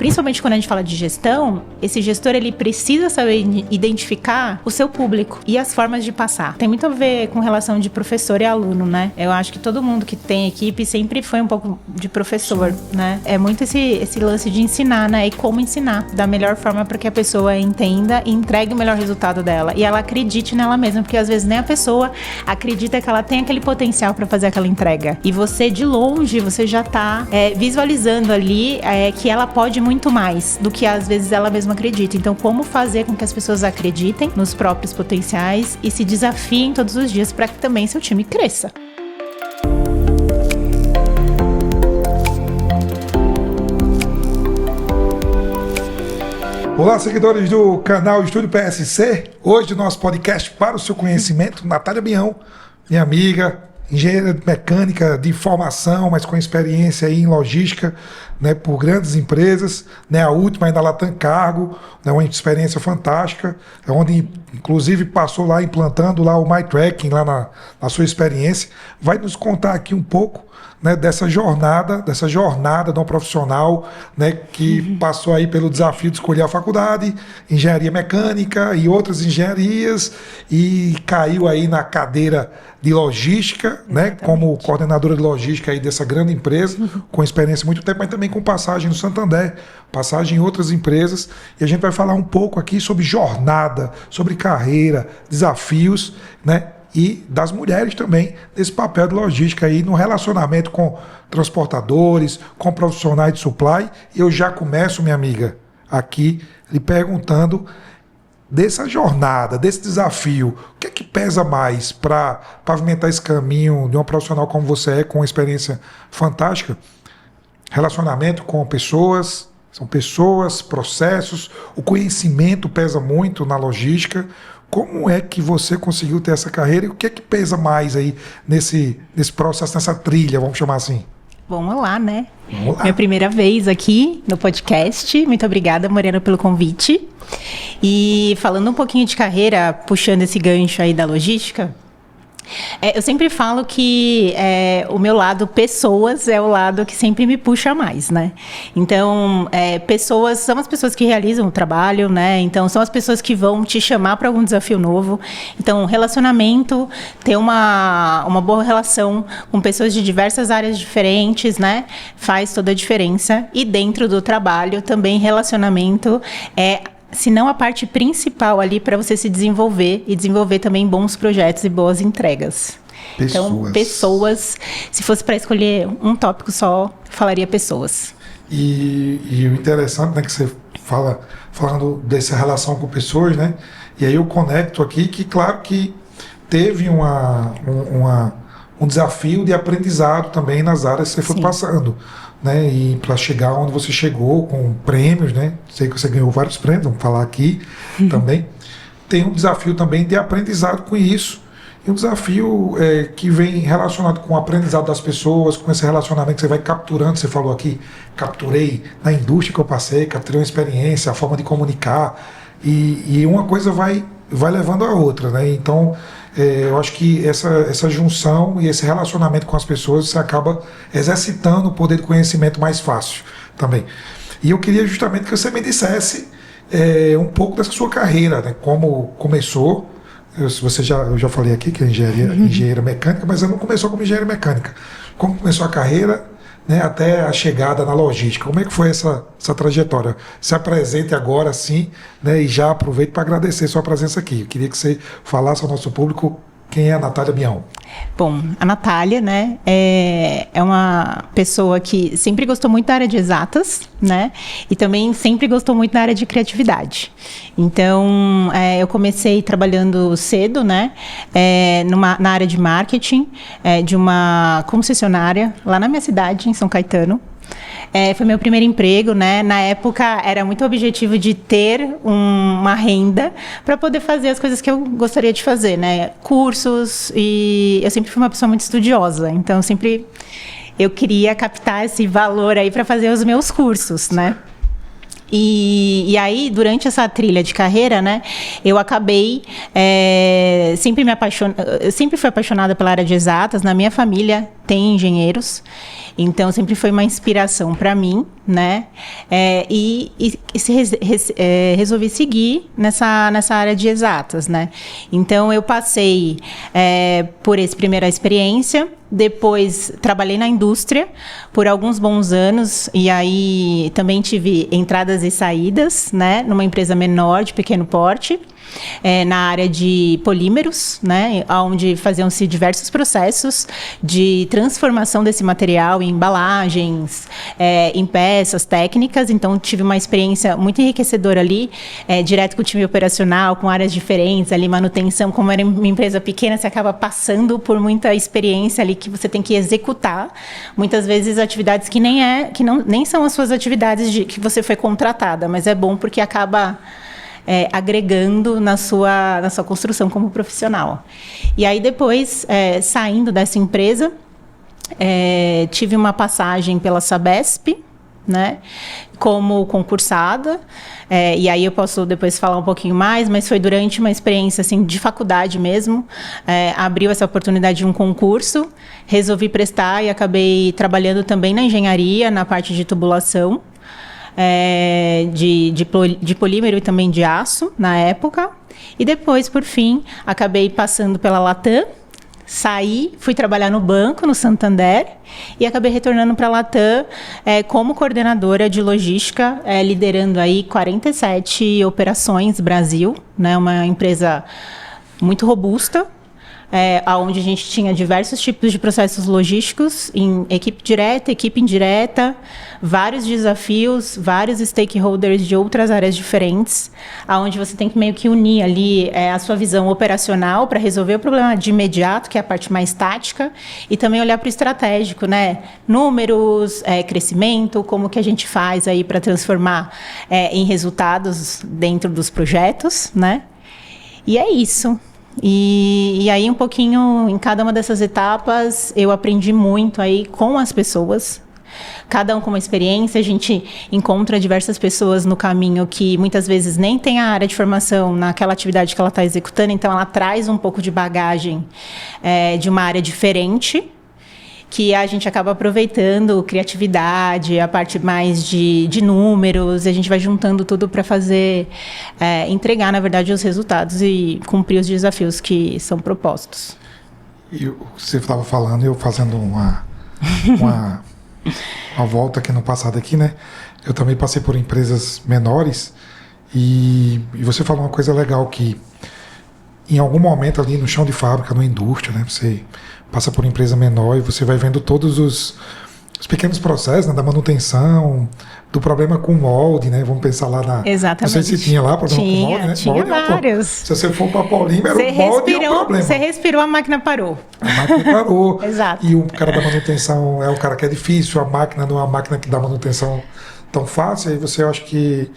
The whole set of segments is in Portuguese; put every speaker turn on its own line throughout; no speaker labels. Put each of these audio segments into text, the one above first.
principalmente quando a gente fala de gestão, esse gestor, ele precisa saber identificar o seu público e as formas de passar. Tem muito a ver com relação de professor e aluno, né? Eu acho que todo mundo que tem equipe sempre foi um pouco de professor, né? É muito esse lance de ensinar, né? E como ensinar da melhor forma para que a pessoa entenda e entregue o melhor resultado dela. E ela acredite nela mesma, porque às vezes nem a pessoa acredita que ela tem aquele potencial para fazer aquela entrega. E você, de longe, você já tá visualizando ali que ela pode muito mais do que às vezes ela mesma acredita. Então, como fazer com que as pessoas acreditem nos próprios potenciais e se desafiem todos os dias para que também seu time cresça.
Olá, seguidores do canal Estúdio PSC. Hoje, nosso podcast para o seu conhecimento, Natália Bião, minha amiga, engenheira mecânica de formação, mas com experiência aí em logística, né, por grandes empresas, né, a última aí da Latam Cargo, né, uma experiência fantástica, onde inclusive passou lá implantando lá o MyTracking lá na sua experiência. Vai nos contar aqui um pouco, né, dessa jornada de um profissional, né, que passou aí pelo desafio de escolher a faculdade, engenharia mecânica e outras engenharias, e caiu aí na cadeira de logística, né, como coordenadora de logística aí dessa grande empresa, com experiência há muito tempo, mas também com passagem no Santander, passagem em outras empresas, e a gente vai falar um pouco aqui sobre jornada, sobre carreira, desafios, né, e das mulheres também, desse papel de logística aí no relacionamento com transportadores, com profissionais de supply. E eu já começo, minha amiga, aqui lhe perguntando dessa jornada, desse desafio, o que é que pesa mais para pavimentar esse caminho de uma profissional como você é, com uma experiência fantástica? Relacionamento com pessoas, são pessoas, processos, o conhecimento pesa muito na logística. Como é que você conseguiu ter essa carreira e o que é que pesa mais aí nesse processo, nessa trilha, vamos chamar assim?
Vamos lá, né?
Vamos lá.
Minha primeira vez aqui no podcast. Muito obrigada, Morena, pelo convite. E falando um pouquinho de carreira, puxando esse gancho aí da logística, eu sempre falo que o meu lado pessoas é o lado que sempre me puxa mais, né? Então, pessoas são as pessoas que realizam o trabalho, né? Então, são as pessoas que vão te chamar para algum desafio novo. Então, relacionamento, ter uma boa relação com pessoas de diversas áreas diferentes, né? Faz toda a diferença. E dentro do trabalho, também relacionamento se não a parte principal ali para você se desenvolver e desenvolver também bons projetos e boas entregas. Então, pessoas, se fosse para escolher um tópico só, falaria pessoas.
E o interessante, né, que você falando dessa relação com pessoas, né, e aí eu conecto aqui que, claro que teve um desafio de aprendizado também nas áreas que você foi passando, né, e para chegar onde você chegou com prêmios, né, sei que você ganhou vários prêmios, vamos falar aqui também, tem um desafio também de aprendizado com isso, e um desafio que vem relacionado com o aprendizado das pessoas, com esse relacionamento que você vai capturando, você falou aqui, capturei na indústria que eu passei, capturei uma experiência, a forma de comunicar, e uma coisa vai levando a outra, né, então eu acho que essa junção e esse relacionamento com as pessoas, você acaba exercitando o poder de conhecimento mais fácil também. E eu queria justamente que você me dissesse um pouco dessa sua carreira, né? Como começou. Eu já falei aqui que é engenheira mecânica, mas ela não começou como engenheira mecânica. Como começou a carreira, né, até a chegada na logística? Como é que foi essa trajetória? Se apresente agora sim, né, e já aproveito para agradecer sua presença aqui. Eu queria que você falasse ao nosso público quem é a Natália Bião.
Bom, a Natália, né, é uma pessoa que sempre gostou muito da área de exatas, né, e também sempre gostou muito da área de criatividade. Então, eu comecei trabalhando cedo, né, na área de marketing, de uma concessionária lá na minha cidade, em São Caetano. Foi meu primeiro emprego, né? Na época era muito objetivo de ter uma renda para poder fazer as coisas que eu gostaria de fazer, né? Cursos, e eu sempre fui uma pessoa muito estudiosa, então sempre eu queria captar esse valor aí para fazer os meus cursos, né? E aí, durante essa trilha de carreira, né, eu acabei eu sempre fui apaixonada pela área de exatas. Na minha família tem engenheiros, então sempre foi uma inspiração para mim, né? Resolvi seguir nessa área de exatas, né? Então eu passei por essa primeira experiência. Depois trabalhei na indústria por alguns bons anos e aí também tive entradas e saídas, né, numa empresa menor de pequeno porte, na área de polímeros, né, onde faziam-se diversos processos de transformação desse material em embalagens, em peças técnicas. Então tive uma experiência muito enriquecedora ali, direto com o time operacional, com áreas diferentes, ali manutenção. Como era uma empresa pequena, você acaba passando por muita experiência ali que você tem que executar, muitas vezes atividades que nem são as suas atividades que você foi contratada, mas é bom porque acaba agregando na sua construção como profissional. E aí depois, saindo dessa empresa, tive uma passagem pela Sabesp, né, como concursada, e aí eu posso depois falar um pouquinho mais, mas foi durante uma experiência assim, de faculdade mesmo, abriu essa oportunidade de um concurso, resolvi prestar e acabei trabalhando também na engenharia, na parte de tubulação, de polímero e também de aço na época. E depois, por fim, acabei passando pela Latam, saí, fui trabalhar no banco, no Santander, e acabei retornando para a Latam como coordenadora de logística, liderando aí 47 operações Brasil, né, uma empresa muito robusta, onde a gente tinha diversos tipos de processos logísticos, em equipe direta, equipe indireta, vários desafios, vários stakeholders de outras áreas diferentes, onde você tem que meio que unir ali a sua visão operacional para resolver o problema de imediato, que é a parte mais tática, e também olhar para o estratégico, né? Números, crescimento, como que a gente faz aí para transformar em resultados dentro dos projetos, né? E é isso. E aí um pouquinho em cada uma dessas etapas eu aprendi muito aí com as pessoas, cada um com uma experiência. A gente encontra diversas pessoas no caminho que muitas vezes nem tem a área de formação naquela atividade que ela está executando, então ela traz um pouco de bagagem de uma área diferente, que a gente acaba aproveitando criatividade, a parte mais de números, e a gente vai juntando tudo para fazer, entregar, na verdade, os resultados e cumprir os desafios que são propostos.
E você estava falando, eu fazendo uma volta aqui no passado aqui, né? Eu também passei por empresas menores e você falou uma coisa legal que em algum momento ali no chão de fábrica, na indústria, né? Você passa por empresa menor e você vai vendo todos os pequenos processos, né, da manutenção, do problema com molde, né? Vamos pensar lá na...
Exatamente.
Não sei se tinha lá problema com molde, né?
Tinha
molde
vários.
Se você for para polímero, o molde é um problema.
Você respirou, a máquina parou.
A máquina parou.
Exato.
E o cara da manutenção é um cara que é difícil, a máquina não é uma máquina que dá manutenção tão fácil. Aí você acha que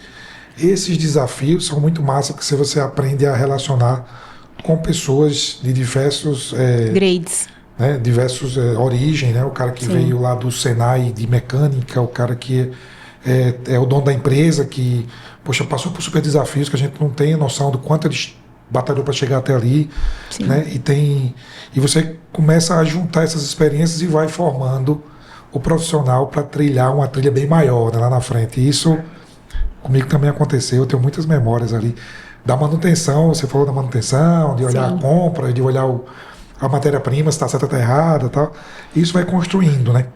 esses desafios são muito massa, porque você aprende a relacionar com pessoas de diversos...
grades.
Né, diversos origem, né? O cara que veio lá do Senai de mecânica, o cara que é o dono da empresa, que passou por super desafios que a gente não tem noção do quanto eles batalhou para chegar até ali, né? E você começa a juntar essas experiências e vai formando o profissional para trilhar uma trilha bem maior, né, lá na frente. E isso comigo também aconteceu, eu tenho muitas memórias ali da manutenção. Você falou da manutenção, de olhar a compra, de olhar a matéria-prima, se está certa ou está errada, tal. Isso vai construindo, né?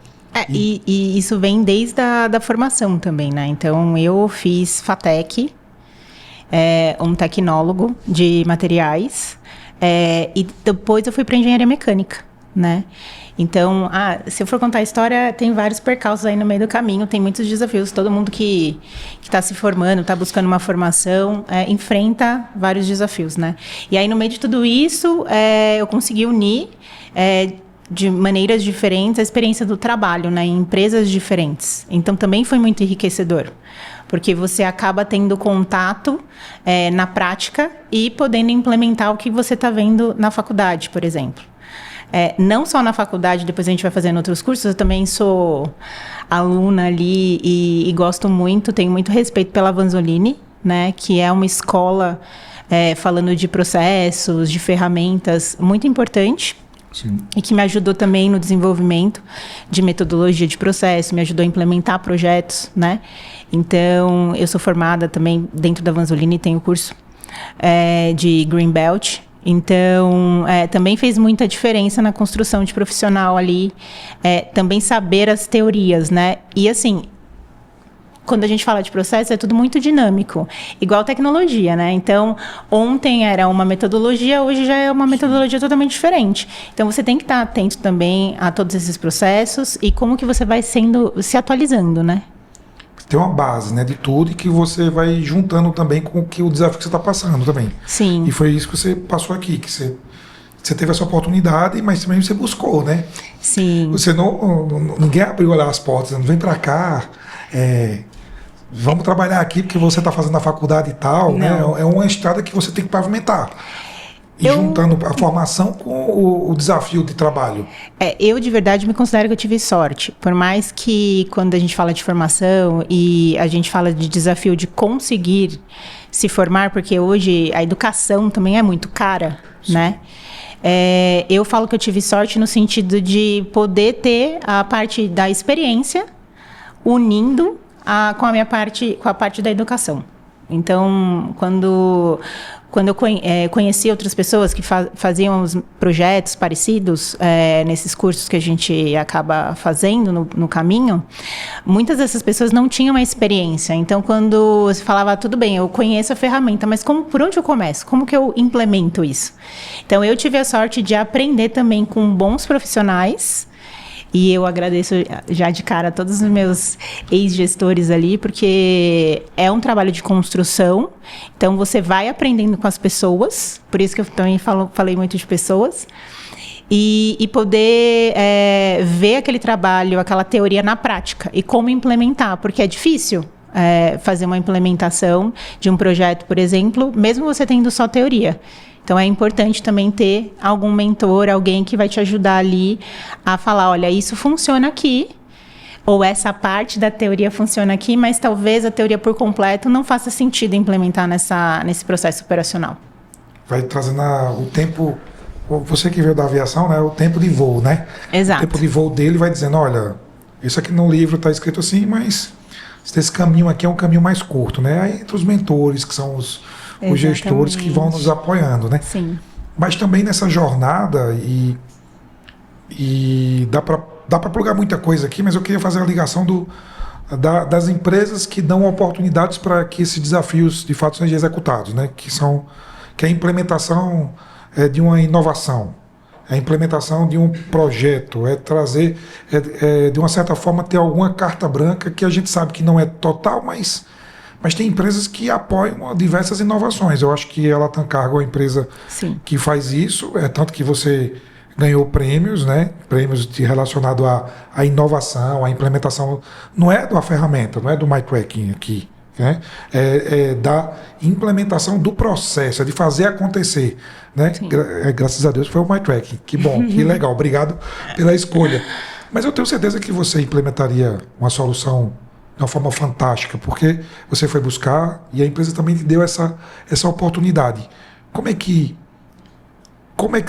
E isso vem desde a formação também, né? Então, eu fiz FATEC, um tecnólogo de materiais, e depois eu fui para engenharia mecânica, né? Então, se eu for contar a história, tem vários percalços aí no meio do caminho, tem muitos desafios. Todo mundo que está se formando, está buscando uma formação, enfrenta vários desafios, né? E aí, no meio de tudo isso, eu consegui unir de maneiras diferentes a experiência do trabalho, né, em empresas diferentes. Então, também foi muito enriquecedor, porque você acaba tendo contato na prática e podendo implementar o que você está vendo na faculdade, por exemplo. não só na faculdade, depois a gente vai fazendo outros cursos, eu também sou aluna ali e gosto muito, tenho muito respeito pela Vanzolini, né, que é uma escola falando de processos, de ferramentas, muito importante.
Sim.
E que me ajudou também no desenvolvimento de metodologia de processo, me ajudou a implementar projetos, né? Então, eu sou formada também dentro da Vanzolini, tenho curso de Green Belt. Então, também fez muita diferença na construção de profissional ali, também saber as teorias, né? E assim, quando a gente fala de processo, é tudo muito dinâmico, igual tecnologia, né? Então, ontem era uma metodologia, hoje já é uma metodologia totalmente diferente. Então, você tem que estar atento também a todos esses processos e como que você vai se atualizando, né?
Tem uma base, né, de tudo e que você vai juntando também com o desafio que você está passando também.
Sim.
E foi isso que você passou aqui, que você teve essa oportunidade, mas também você buscou, né?
Sim.
Você ninguém abriu lá as portas, não vem para cá, vamos trabalhar aqui porque você está fazendo a faculdade e tal, né? É uma estrada que você tem que pavimentar. E juntando a formação com o desafio de trabalho.
Eu de verdade me considero que eu tive sorte. Por mais que quando a gente fala de formação e a gente fala de desafio de conseguir se formar, porque hoje a educação também é muito cara, sim, né? Eu falo que eu tive sorte no sentido de poder ter a parte da experiência unindo com a parte da educação. Então, quando eu conheci outras pessoas que faziam os projetos parecidos nesses cursos que a gente acaba fazendo no caminho, muitas dessas pessoas não tinham uma experiência. Então, quando você falava, tudo bem, eu conheço a ferramenta, mas por onde eu começo? Como que eu implemento isso? Então, eu tive a sorte de aprender também com bons profissionais. E eu agradeço já de cara a todos os meus ex-gestores ali, porque é um trabalho de construção. Então, você vai aprendendo com as pessoas. Por isso que eu também falei muito de pessoas. E poder ver aquele trabalho, aquela teoria na prática. E como implementar, porque é difícil fazer uma implementação de um projeto, por exemplo, mesmo você tendo só teoria. Então, é importante também ter algum mentor, alguém que vai te ajudar ali a falar, olha, isso funciona aqui, ou essa parte da teoria funciona aqui, mas talvez a teoria por completo não faça sentido implementar nesse processo operacional.
Vai trazendo o tempo, você que veio da aviação, né, o tempo de voo, né?
Exato.
O tempo de voo dele vai dizendo, olha, isso aqui no livro está escrito assim, mas esse caminho aqui é um caminho mais curto, né? Aí entre os mentores, que são os gestores que vão nos apoiando, né?
Sim.
Mas também nessa jornada, e dá para plugar muita coisa aqui, mas eu queria fazer a ligação das empresas que dão oportunidades para que esses desafios de fato sejam executados, né? Que é a implementação de uma inovação, a implementação de um projeto, trazer, de uma certa forma, ter alguma carta branca que a gente sabe que não é total, mas tem empresas que apoiam diversas inovações. Eu acho que a Latam Cargo é uma empresa, sim, que faz isso, tanto que você ganhou prêmios, né? Prêmios relacionados à inovação, à implementação. Não é da ferramenta, não é do MyTracking aqui, né? É da implementação do processo, é de fazer acontecer, né? Graças a Deus foi o MyTracking. Que bom, que legal. Obrigado pela escolha. Mas eu tenho certeza que você implementaria uma solução de uma forma fantástica, porque você foi buscar e a empresa também te deu essa oportunidade. Como é que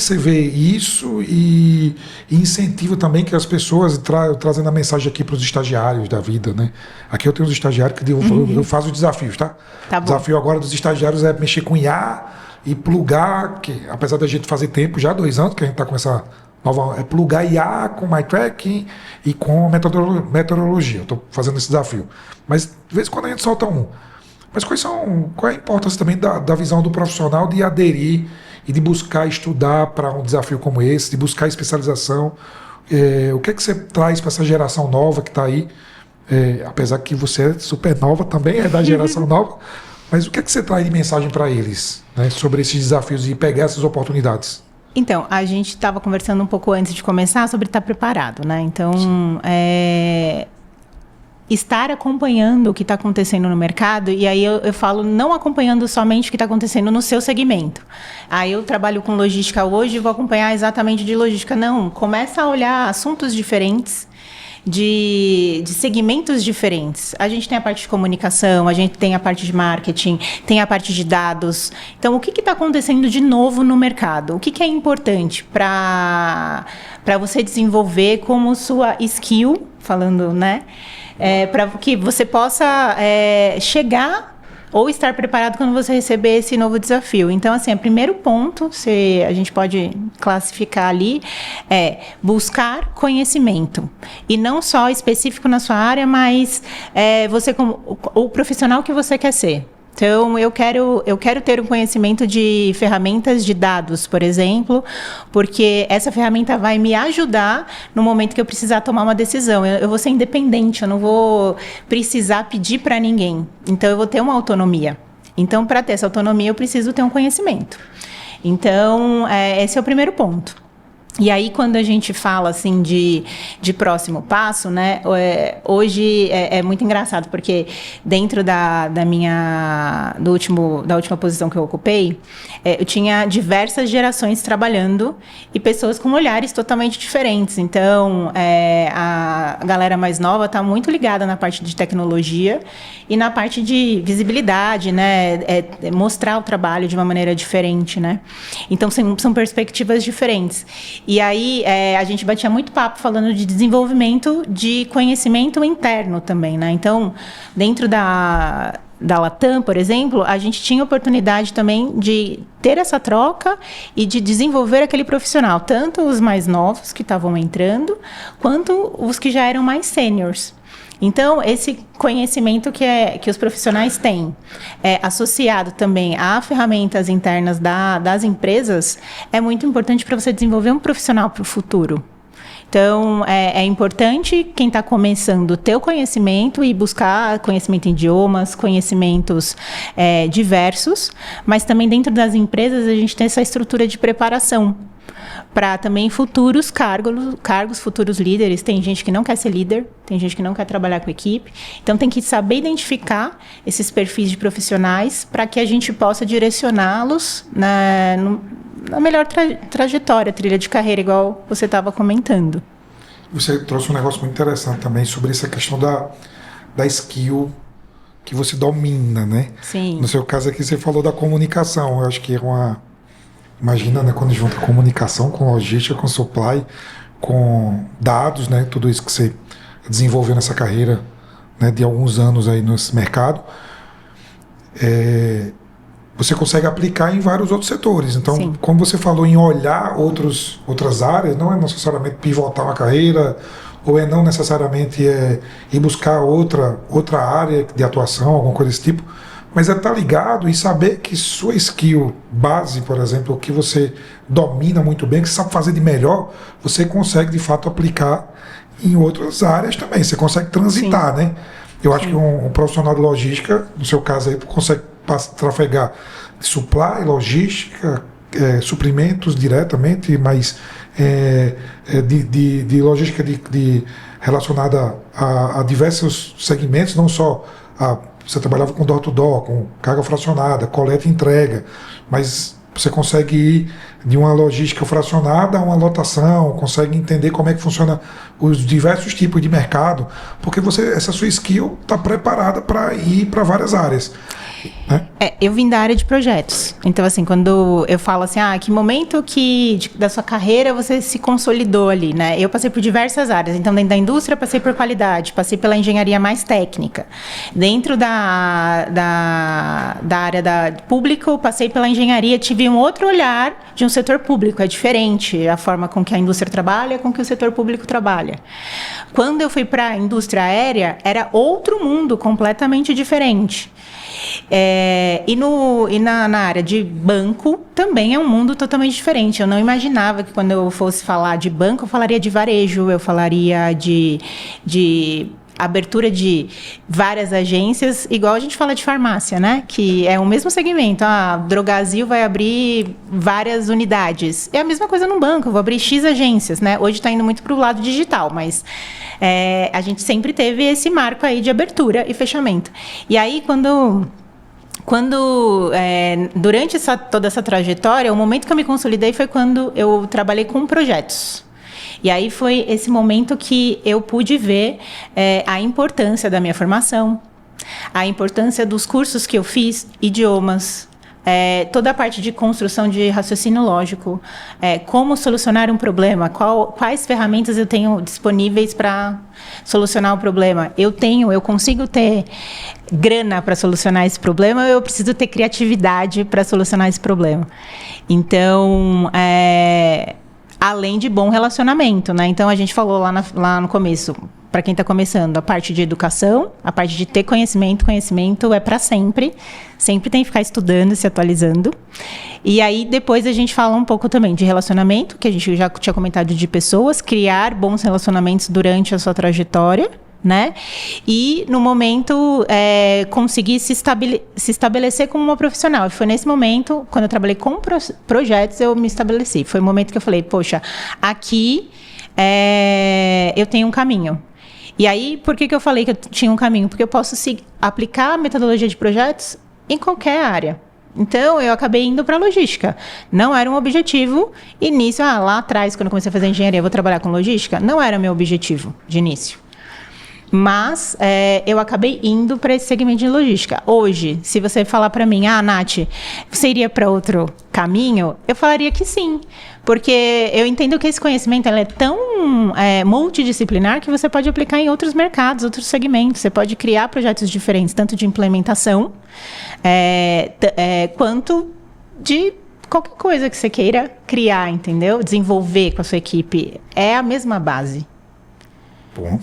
você vê isso e incentiva também que as pessoas, trazendo a mensagem aqui para os estagiários da vida, né? Aqui eu tenho os estagiários que eu faço os desafios, tá? O desafio agora dos estagiários é mexer com IA e plugar, que apesar da gente fazer tempo, já há 2 anos que a gente está com essa nova, plugar IA com MyTracking e com meteorologia. Eu estou fazendo esse desafio. Mas de vez em quando a gente solta um. Mas qual é a importância também da visão do profissional de aderir e de buscar estudar para um desafio como esse, de buscar especialização? O que você traz para essa geração nova que está aí? Apesar que você é super nova, também é da geração nova, mas o que você traz de mensagem para eles, né, sobre esses desafios e pegar essas oportunidades?
Então, a gente estava conversando um pouco antes de começar sobre estar preparado, né? Então, estar acompanhando o que está acontecendo no mercado, e aí eu falo não acompanhando somente o que está acontecendo no seu segmento. Aí eu trabalho com logística hoje e vou acompanhar exatamente de logística. Não, começa a olhar assuntos diferentes, de segmentos diferentes. A gente tem a parte de comunicação, a gente tem a parte de marketing, tem a parte de dados. Então, o que está acontecendo de novo no mercado? O que é importante para você desenvolver como sua skill, falando, né? Para que você possa chegar ou estar preparado quando você receber esse novo desafio. Então, assim, o primeiro ponto, a gente pode classificar ali, é buscar conhecimento. E não só específico na sua área, mas você como o profissional que você quer ser. Então, eu quero ter um conhecimento de ferramentas de dados, por exemplo, porque essa ferramenta vai me ajudar no momento que eu precisar tomar uma decisão. Eu vou ser independente, eu não vou precisar pedir para ninguém. Então, eu vou ter uma autonomia. Então, para ter essa autonomia, eu preciso ter um conhecimento. Então, esse é o primeiro ponto. E aí, quando a gente fala, assim, de próximo passo, né, hoje é muito engraçado, porque dentro da última posição que eu ocupei, eu tinha diversas gerações trabalhando e pessoas com olhares totalmente diferentes. Então, a galera mais nova está muito ligada na parte de tecnologia e na parte de visibilidade, né, mostrar o trabalho de uma maneira diferente, né. Então, são perspectivas diferentes. E aí, a gente batia muito papo falando de desenvolvimento de conhecimento interno também, né? Então, dentro da Latam, por exemplo, a gente tinha oportunidade também de ter essa troca e de desenvolver aquele profissional, tanto os mais novos que estavam entrando, quanto os que já eram mais sêniors. Então, esse conhecimento que os profissionais têm, associado também a ferramentas internas das empresas, é muito importante para você desenvolver um profissional para o futuro. Então, é importante quem está começando ter o conhecimento e buscar conhecimento em idiomas, conhecimentos diversos, mas também dentro das empresas a gente tem essa estrutura de preparação para também futuros cargos, futuros líderes. Tem gente que não quer ser líder, tem gente que não quer trabalhar com equipe. Então, tem que saber identificar esses perfis de profissionais para que a gente possa direcioná-los na melhor trajetória, trilha de carreira, igual você estava comentando.
Você trouxe um negócio muito interessante também sobre essa questão da skill que você domina, né?
Sim.
No seu caso aqui, você falou da comunicação. Eu acho que é Imagina, né, quando junta comunicação com logística, com supply, com dados, né, tudo isso que você desenvolveu nessa carreira, né, de alguns anos aí nesse mercado, você consegue aplicar em vários outros setores. Então, sim, como você falou em olhar outras áreas, não é necessariamente pivotar uma carreira, ou não necessariamente ir buscar outra área de atuação, alguma coisa desse tipo, mas estar ligado e saber que sua skill base, por exemplo, o que você domina muito bem, que você sabe fazer de melhor, você consegue de fato aplicar em outras áreas também. Você consegue transitar, sim, né? Eu acho, sim, que um profissional de logística, no seu caso aí, consegue trafegar de supply, logística, suprimentos diretamente, mas de logística relacionada a diversos segmentos, não só você trabalhava com door-to-door, com carga fracionada, coleta e entrega, mas você consegue ir de uma logística fracionada a uma lotação, consegue entender como é que funciona os diversos tipos de mercado, porque essa sua skill está preparada para ir para várias áreas. Né?
Eu vim da área de projetos. Então, assim, quando eu falo assim, que momento da sua carreira você se consolidou ali, né? Eu passei por diversas áreas. Então, dentro da indústria, passei por qualidade, passei pela engenharia mais técnica. Dentro da área da público, passei pela engenharia, tive um outro olhar de um setor público. É diferente a forma com que a indústria trabalha, com que o setor público trabalha. Quando eu fui para a indústria aérea, era outro mundo completamente diferente. E na área de banco também é um mundo totalmente diferente. Eu não imaginava que quando eu fosse falar de banco, eu falaria de varejo, eu falaria de abertura de várias agências, igual a gente fala de farmácia, né? Que é o mesmo segmento. A Drogasil vai abrir várias unidades. É a mesma coisa no banco, eu vou abrir X agências, né? Hoje está indo muito para o lado digital, mas a gente sempre teve esse marco aí de abertura e fechamento. E aí, durante toda essa trajetória, o momento que eu me consolidei foi quando eu trabalhei com projetos. E aí foi esse momento que eu pude ver a importância da minha formação, a importância dos cursos que eu fiz, idiomas, toda a parte de construção de raciocínio lógico, como solucionar um problema, quais ferramentas eu tenho disponíveis para solucionar o problema. Eu consigo ter grana para solucionar esse problema, eu preciso ter criatividade para solucionar esse problema. Então, além de bom relacionamento, né? Então, a gente falou lá no começo, para quem está começando, a parte de educação, a parte de ter conhecimento é para sempre tem que ficar estudando, se atualizando. E aí, depois a gente fala um pouco também de relacionamento, que a gente já tinha comentado de pessoas, criar bons relacionamentos durante a sua trajetória, né? E, no momento, conseguir se estabelecer como uma profissional. E foi nesse momento, quando eu trabalhei com projetos, eu me estabeleci. Foi o momento que eu falei, poxa, aqui eu tenho um caminho. E aí, por que eu falei que eu tinha um caminho? Porque eu posso aplicar a metodologia de projetos em qualquer área. Então, eu acabei indo para a logística. Não era um objetivo início. Lá atrás, quando eu comecei a fazer engenharia, eu vou trabalhar com logística? Não era meu objetivo de início. Mas eu acabei indo para esse segmento de logística. Hoje, se você falar para mim, Nath, você iria para outro caminho? Eu falaria que sim. Porque eu entendo que esse conhecimento é tão multidisciplinar que você pode aplicar em outros mercados, outros segmentos. Você pode criar projetos diferentes, tanto de implementação, quanto de qualquer coisa que você queira criar, entendeu? Desenvolver com a sua equipe. É a mesma base.
Bom,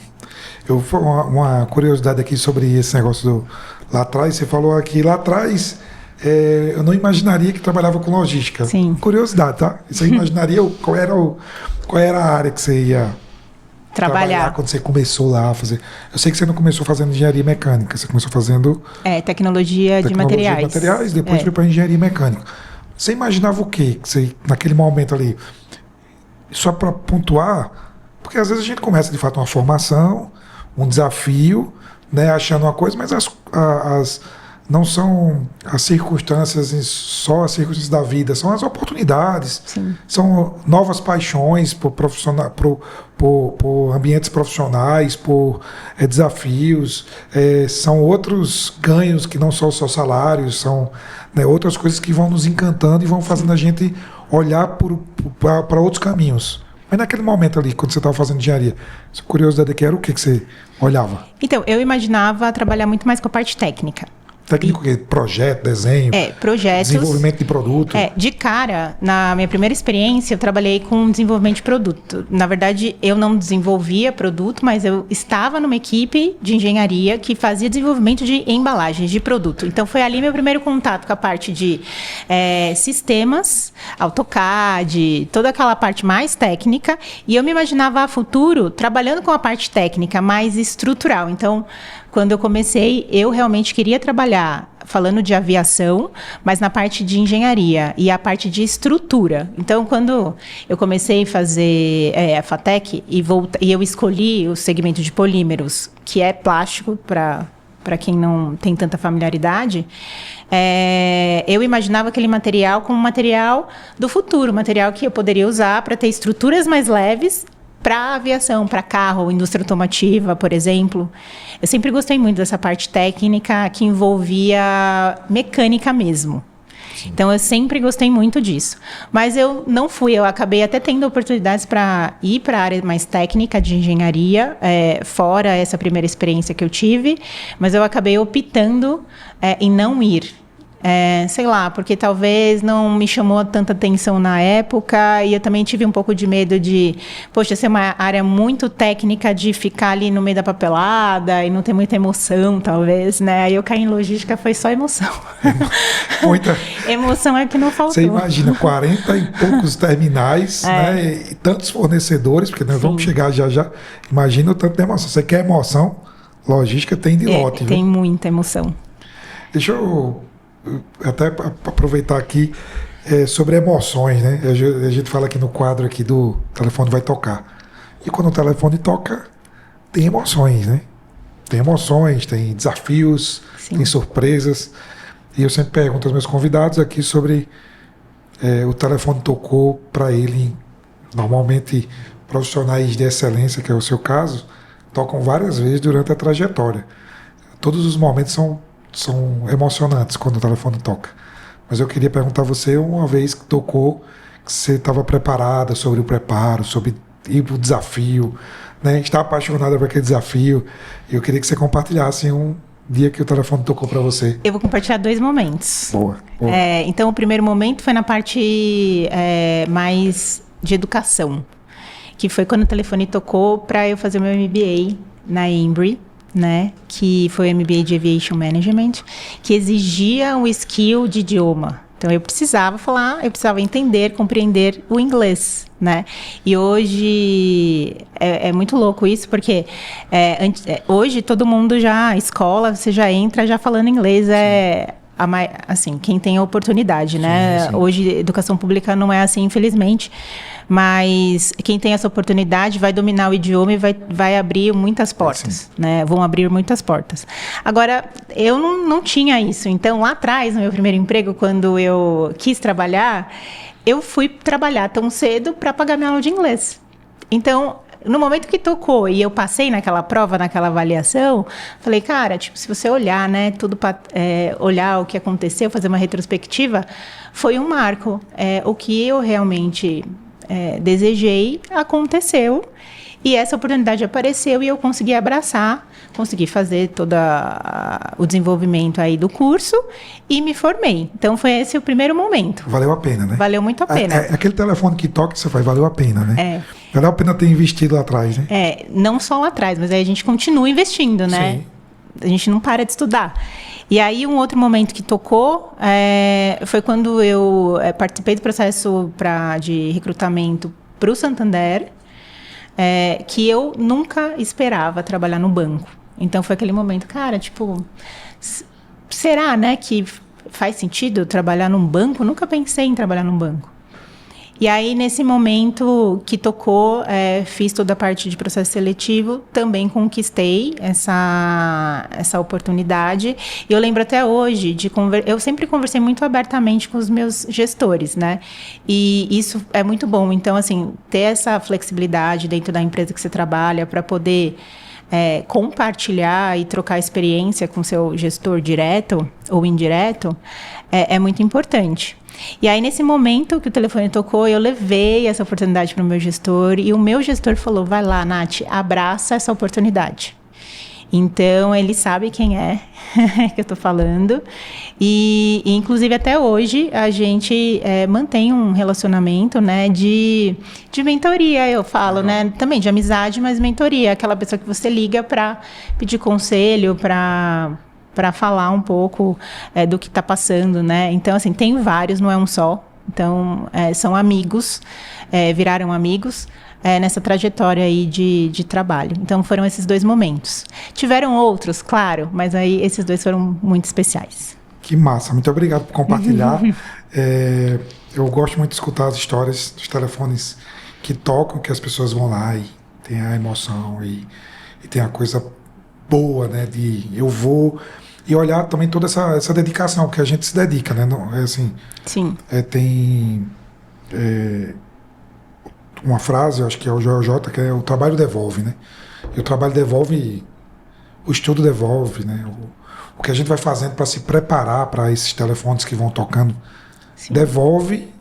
uma curiosidade aqui sobre esse negócio lá atrás. Você falou aqui, lá atrás, eu não imaginaria que trabalhava com logística.
Sim.
Curiosidade, tá? Você imaginaria qual era a área que você ia trabalhar quando você começou lá a fazer? Eu sei que você não começou fazendo engenharia mecânica, você começou fazendo...
Tecnologia de materiais.
Depois foi para engenharia mecânica. Você imaginava o quê? Que você, naquele momento ali, só para pontuar, porque às vezes a gente começa de fato uma formação, um desafio, né, achando uma coisa, mas não são as circunstâncias, só as circunstâncias da vida, são as oportunidades.
Sim.
São novas paixões por ambientes profissionais, por desafios, são outros ganhos que não são só salários, são, né, outras coisas que vão nos encantando e vão fazendo a gente olhar para outros caminhos. Mas naquele momento ali, quando você estava fazendo engenharia, essa curiosidade aqui era o que você olhava?
Então, eu imaginava trabalhar muito mais com a parte técnica.
Técnico que projeto, desenho,
projetos,
desenvolvimento de produto.
De cara, na minha primeira experiência, eu trabalhei com desenvolvimento de produto. Na verdade, eu não desenvolvia produto, mas eu estava numa equipe de engenharia que fazia desenvolvimento de embalagens de produto. Então, foi ali meu primeiro contato com a parte de sistemas, AutoCAD, toda aquela parte mais técnica. E eu me imaginava a futuro trabalhando com a parte técnica mais estrutural. Então, quando eu comecei, eu realmente queria trabalhar falando de aviação, mas na parte de engenharia e a parte de estrutura. Então, quando eu comecei a fazer a FATEC e eu escolhi o segmento de polímeros, que é plástico, para quem não tem tanta familiaridade, eu imaginava aquele material como material do futuro, material que eu poderia usar para ter estruturas mais leves para aviação, para carro, indústria automotiva, por exemplo. Eu sempre gostei muito dessa parte técnica que envolvia mecânica mesmo. Sim. Então, eu sempre gostei muito disso. Mas eu não fui, eu acabei até tendo oportunidades para ir para a área mais técnica de engenharia, fora essa primeira experiência que eu tive, mas eu acabei optando em não ir. Sei lá, porque talvez não me chamou tanta atenção na época e eu também tive um pouco de medo de, poxa, ser uma área muito técnica de ficar ali no meio da papelada e não ter muita emoção, talvez, né? Aí eu caí em logística, foi só emoção.
Muita
emoção é que não faltou.
Você imagina 40 e poucos terminais, né? E tantos fornecedores, porque nós vamos chegar já. Imagina o tanto de emoção. Você quer emoção? Logística tem de lote.
Tem muita emoção.
Deixa eu até aproveitar aqui sobre emoções, né? A gente fala aqui no quadro aqui do telefone vai tocar. E quando o telefone toca, tem emoções, né? Tem emoções, tem desafios,
Sim.
tem surpresas. E eu sempre pergunto aos meus convidados aqui sobre o telefone tocou para ele. Normalmente, profissionais de excelência, que é o seu caso, tocam várias vezes durante a trajetória. Todos os momentos são emocionantes quando o telefone toca. Mas eu queria perguntar a você, uma vez que tocou, que você estava preparada sobre o preparo, sobre o desafio, né? Está apaixonada por aquele desafio. Eu queria que você compartilhasse um dia que o telefone tocou para você.
Eu vou compartilhar 2 momentos.
Boa.
Então, o primeiro momento foi na parte mais de educação, que foi quando o telefone tocou para eu fazer o meu MBA na Embry, né? Que foi o MBA de Aviation Management, que exigia um skill de idioma. Então, eu precisava falar, eu precisava entender, compreender o inglês, né? E hoje é muito louco isso, porque hoje todo mundo já, escola, você já entra já falando inglês, assim, quem tem a oportunidade, né?
Sim.
Hoje, educação pública não é assim, infelizmente. Mas quem tem essa oportunidade vai dominar o idioma e vai abrir muitas portas, né? Vão abrir muitas portas. Agora, eu não tinha isso. Então, lá atrás, no meu primeiro emprego, quando eu quis trabalhar, eu fui trabalhar tão cedo para pagar minha aula de inglês. Então, no momento que tocou e eu passei naquela prova, naquela avaliação, falei, cara, tipo, se você olhar, né, tudo para olhar o que aconteceu, fazer uma retrospectiva, foi um marco. O que eu realmente desejei, aconteceu, e essa oportunidade apareceu e eu consegui abraçar, consegui fazer todo o desenvolvimento aí do curso e me formei. Então foi esse o primeiro momento.
Valeu a pena, né?
Valeu muito a pena.
Aquele telefone que toca, você faz, valeu a pena, né? Valeu a pena ter investido lá atrás, né?
Não só lá atrás, mas aí a gente continua investindo, né?
Sim.
A gente não para de estudar. E aí, um outro momento que tocou foi quando eu participei do processo de recrutamento para o Santander, que eu nunca esperava trabalhar no banco. Então, foi aquele momento, cara, tipo, será, né, que faz sentido trabalhar num banco? Nunca pensei em trabalhar num banco. E aí, nesse momento que tocou, fiz toda a parte de processo seletivo, também conquistei essa oportunidade. E eu lembro até hoje, eu sempre conversei muito abertamente com os meus gestores, né? E isso é muito bom. Então, assim, ter essa flexibilidade dentro da empresa que você trabalha para poder compartilhar e trocar experiência com seu gestor direto ou indireto é muito importante. E aí, nesse momento que o telefone tocou, eu levei essa oportunidade para o meu gestor e o meu gestor falou, vai lá, Nath, abraça essa oportunidade. Então, ele sabe quem é que eu estou falando. E, inclusive, até hoje, a gente mantém um relacionamento, né, de mentoria, eu falo, né? Também de amizade, mas mentoria. Aquela pessoa que você liga para pedir conselho, para falar um pouco do que está passando, né? Então, assim, tem vários, não é um só. Então, são amigos, viraram amigos nessa trajetória aí de trabalho. Então, foram esses 2 momentos. Tiveram outros, claro, mas aí esses 2 foram muito especiais.
Que massa, muito obrigado por compartilhar. Eu gosto muito de escutar as histórias dos telefones que tocam, que as pessoas vão lá e tem a emoção e tem a coisa boa, né? De eu vou... E olhar também toda essa dedicação que a gente se dedica, né? Não, assim,
sim.
Tem uma frase, eu acho que é o JJ, que é o trabalho devolve, né? E o trabalho devolve, o estudo devolve, né? O que a gente vai fazendo para se preparar para esses telefones que vão tocando, sim, devolve.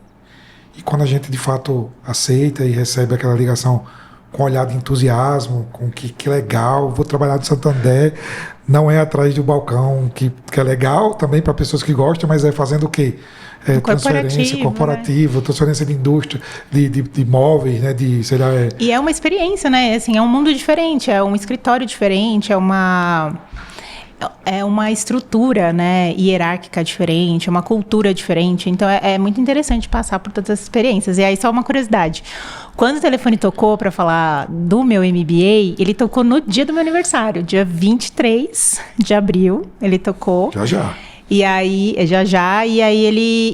E quando a gente de fato aceita e recebe aquela ligação com um olhar de entusiasmo, com que legal, vou trabalhar no Santander, não é atrás do balcão, que é legal também para pessoas que gostam, mas é fazendo o quê? Transferência corporativa, né? Transferência de indústria, de imóveis, né? Sei lá,
E é uma experiência, né? Assim, é um mundo diferente, é um escritório diferente, é uma estrutura, né, hierárquica diferente, é uma cultura diferente. Então, é muito interessante passar por todas as experiências. E aí, só uma curiosidade. Quando o telefone tocou para falar do meu MBA, ele tocou no dia do meu aniversário, dia 23 de abril, ele tocou.
Já.
E aí,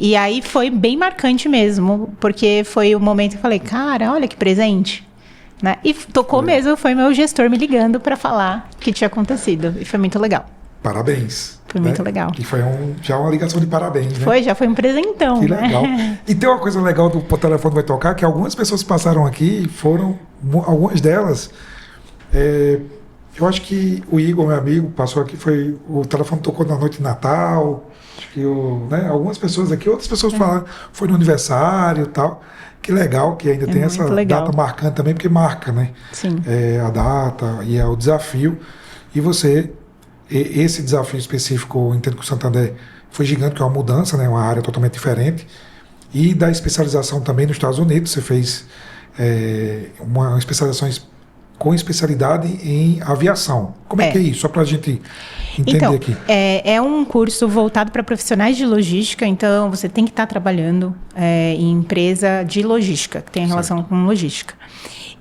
e aí foi bem marcante mesmo, porque foi o momento que eu falei, cara, olha que presente. né? E tocou mesmo, foi meu gestor me ligando para falar o que tinha acontecido. E foi muito legal.
Parabéns.
Foi muito legal.
E foi já uma ligação de parabéns, né?
Já foi um presentão,
que
né?
legal. E tem uma coisa legal do telefone vai tocar, que algumas pessoas passaram aqui, algumas delas, eu acho que o Igor, meu amigo, passou aqui, o telefone tocou na noite de Natal, acho que né, algumas pessoas aqui, outras pessoas falaram, foi no aniversário e tal. Que legal que ainda tem essa data marcante também, porque marca, né?
Sim.
A data e o desafio. E esse desafio específico, eu entendo que o Santander foi gigante, que é uma mudança, né? Uma área totalmente diferente. E da especialização também nos Estados Unidos, você fez uma especialização com especialidade em aviação. Como é que é isso? Só para a gente entender aqui.
É um curso voltado para profissionais de logística, então você tem que estar trabalhando em empresa de logística, que tem relação com logística.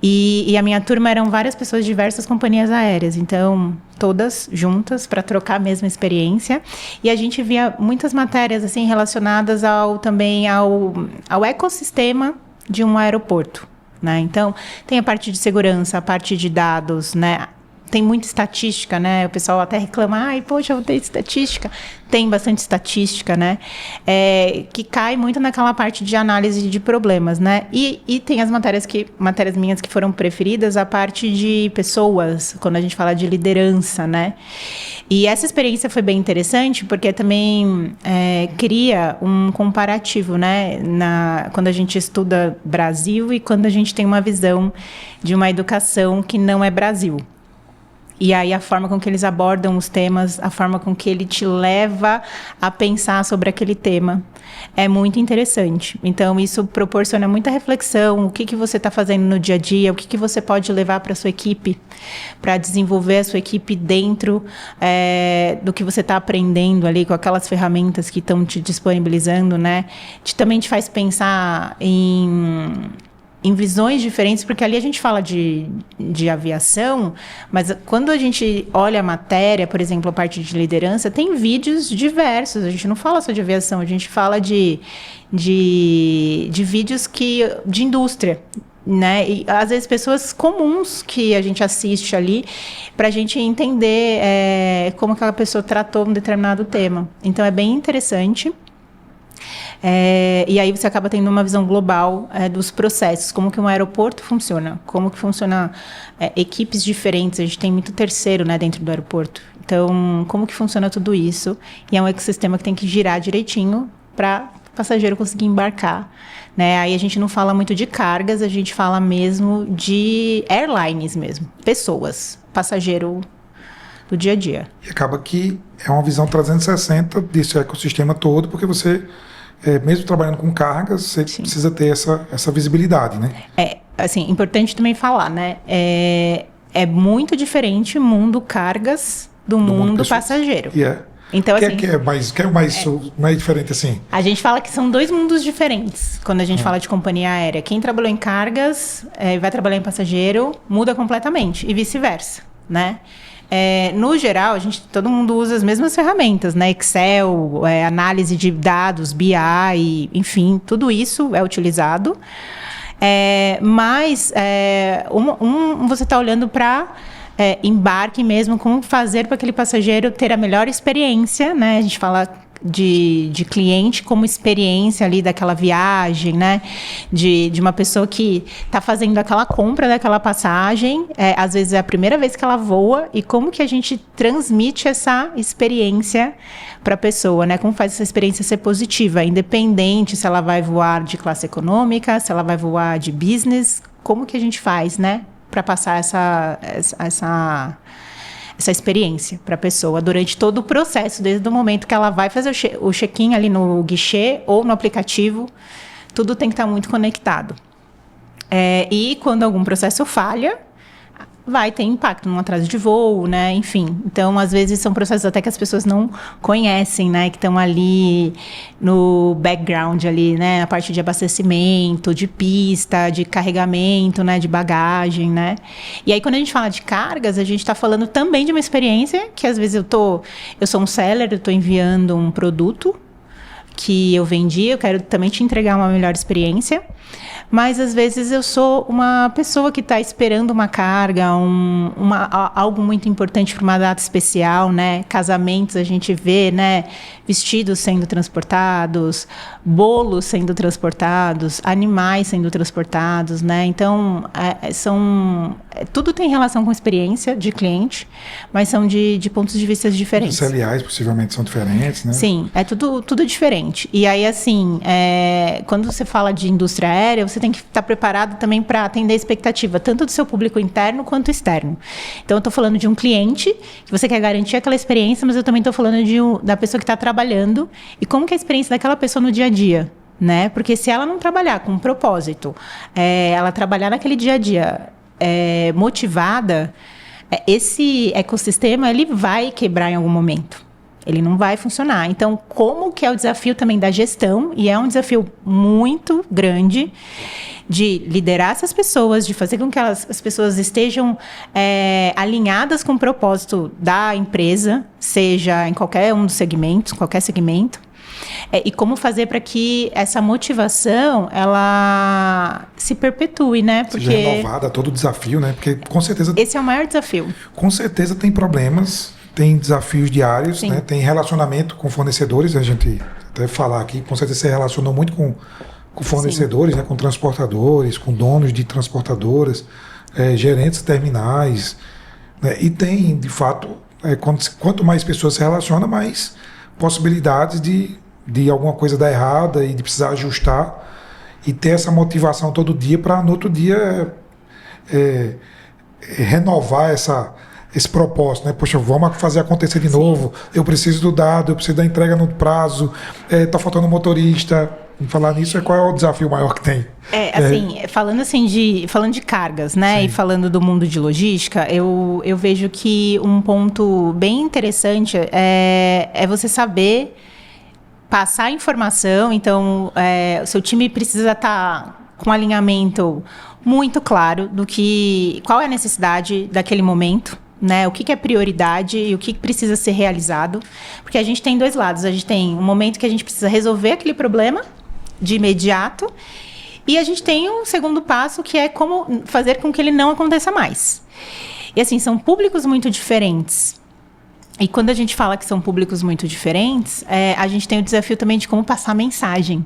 E a minha turma eram várias pessoas de diversas companhias aéreas, então todas juntas para trocar a mesma experiência. E a gente via muitas matérias assim relacionadas também ao ecossistema de um aeroporto, né? Então tem a parte de segurança, a parte de dados, né? Tem muita estatística, né? O pessoal até reclama, poxa, eu vou ter estatística. Tem bastante estatística, né? Que cai muito naquela parte de análise de problemas, né? E tem as matérias minhas que foram preferidas, a parte de pessoas, quando a gente fala de liderança, né? E essa experiência foi bem interessante, porque também cria um comparativo, né? Quando a gente estuda Brasil e quando a gente tem uma visão de uma educação que não é Brasil. E aí a forma com que eles abordam os temas, a forma com que ele te leva a pensar sobre aquele tema é muito interessante. Então isso proporciona muita reflexão, o que você está fazendo no dia a dia, o que você pode levar para a sua equipe, para desenvolver a sua equipe dentro do que você está aprendendo ali, com aquelas ferramentas que estão te disponibilizando, né? Também te faz pensar em visões diferentes, porque ali a gente fala de aviação, mas quando a gente olha a matéria, por exemplo, a parte de liderança, tem vídeos diversos, a gente não fala só de aviação, a gente fala de vídeos de indústria, né? E às vezes pessoas comuns que a gente assiste ali, para a gente entender como aquela pessoa tratou um determinado tema. Então é bem interessante. E aí você acaba tendo uma visão global dos processos, como que um aeroporto funciona, como que funciona equipes diferentes, a gente tem muito terceiro, né, dentro do aeroporto. Então, como que funciona tudo isso? E é um ecossistema que tem que girar direitinho para o passageiro conseguir embarcar, né? Aí a gente não fala muito de cargas, a gente fala mesmo de airlines mesmo, pessoas, passageiro do dia a dia.
E acaba que é uma visão 360 desse ecossistema todo, porque você... mesmo trabalhando com cargas, você precisa ter essa visibilidade, né?
Assim, importante também falar, né? É muito diferente o mundo cargas do mundo passageiro. Então, assim,
que é mais diferente assim?
A gente fala que são dois mundos diferentes quando a gente fala de companhia aérea. Quem trabalhou em cargas vai trabalhar em passageiro, muda completamente, e vice-versa, né? No geral, todo mundo usa as mesmas ferramentas, né? Excel, análise de dados, BI, enfim, tudo isso é utilizado. Mas você está olhando para embarque mesmo, como fazer para aquele passageiro ter a melhor experiência, né? A gente fala de cliente como experiência ali daquela viagem, né? De uma pessoa que está fazendo aquela compra daquela passagem, às vezes é a primeira vez que ela voa, e como que a gente transmite essa experiência para a pessoa, né? Como faz essa experiência ser positiva, independente se ela vai voar de classe econômica, se ela vai voar de business, como que a gente faz, né? Para passar essa experiência para a pessoa durante todo o processo, desde o momento que ela vai fazer o check-in ali no guichê ou no aplicativo, tudo tem que estar muito conectado. E quando algum processo falha, vai ter impacto num atraso de voo, né? Enfim, então às vezes são processos até que as pessoas não conhecem, né? Que estão ali no background ali, né? A parte de abastecimento, de pista, de carregamento, né? De bagagem, né? E aí quando a gente fala de cargas, a gente está falando também de uma experiência que às vezes eu sou um seller, eu estou enviando um produto que eu vendi, eu quero também te entregar uma melhor experiência. Mas, às vezes, eu sou uma pessoa que está esperando uma carga, algo muito importante para uma data especial, né? Casamentos, a gente vê, né? Vestidos sendo transportados, bolos sendo transportados, animais sendo transportados, né? Então, tudo tem relação com experiência de cliente, mas são de pontos de vista diferentes.
Os CLAs possivelmente são diferentes, né?
Sim, é tudo diferente. E aí, assim, quando você fala de indústria aérea, você tem que estar preparado também para atender a expectativa, tanto do seu público interno quanto externo. Então, eu estou falando de um cliente, que você quer garantir aquela experiência, mas eu também estou falando da pessoa que está trabalhando e como que é a experiência daquela pessoa no dia a dia. Né? Porque se ela não trabalhar com um propósito, ela trabalhar naquele dia a dia motivada, esse ecossistema ele vai quebrar em algum momento. Ele não vai funcionar. Então, como que é o desafio também da gestão, e é um desafio muito grande, de liderar essas pessoas, de fazer com que as pessoas estejam alinhadas com o propósito da empresa, seja em qualquer um dos segmentos, qualquer segmento, e como fazer para que essa motivação ela se perpetue, né?
Porque seja renovada, todo o desafio, né? Porque com certeza
esse é o maior desafio.
Com certeza tem problemas, tem desafios diários, né? Tem relacionamento com fornecedores, a gente até falar aqui, com certeza você relacionou muito com fornecedores, né? Com transportadores, com donos de transportadoras, gerentes terminais, né? E tem, de fato, quanto mais pessoas se relacionam, mais possibilidades de alguma coisa dar errada e de precisar ajustar e ter essa motivação todo dia para no outro dia renovar esse propósito, né? Poxa, vamos fazer acontecer de novo, eu preciso do dado, eu preciso da entrega no prazo, tá faltando um motorista. Em falar nisso, qual é o desafio maior que tem?
Falando de cargas, né? Sim. E falando do mundo de logística, eu vejo que um ponto bem interessante é você saber passar a informação. Então, o seu time precisa estar com um alinhamento muito claro qual é a necessidade daquele momento, né? O que é prioridade e o que precisa ser realizado. Porque a gente tem dois lados. A gente tem um momento que a gente precisa resolver aquele problema de imediato, e a gente tem um segundo passo, que é como fazer com que ele não aconteça mais. E assim, são públicos muito diferentes. E quando a gente fala que são públicos muito diferentes, a gente tem o desafio também de como passar a mensagem.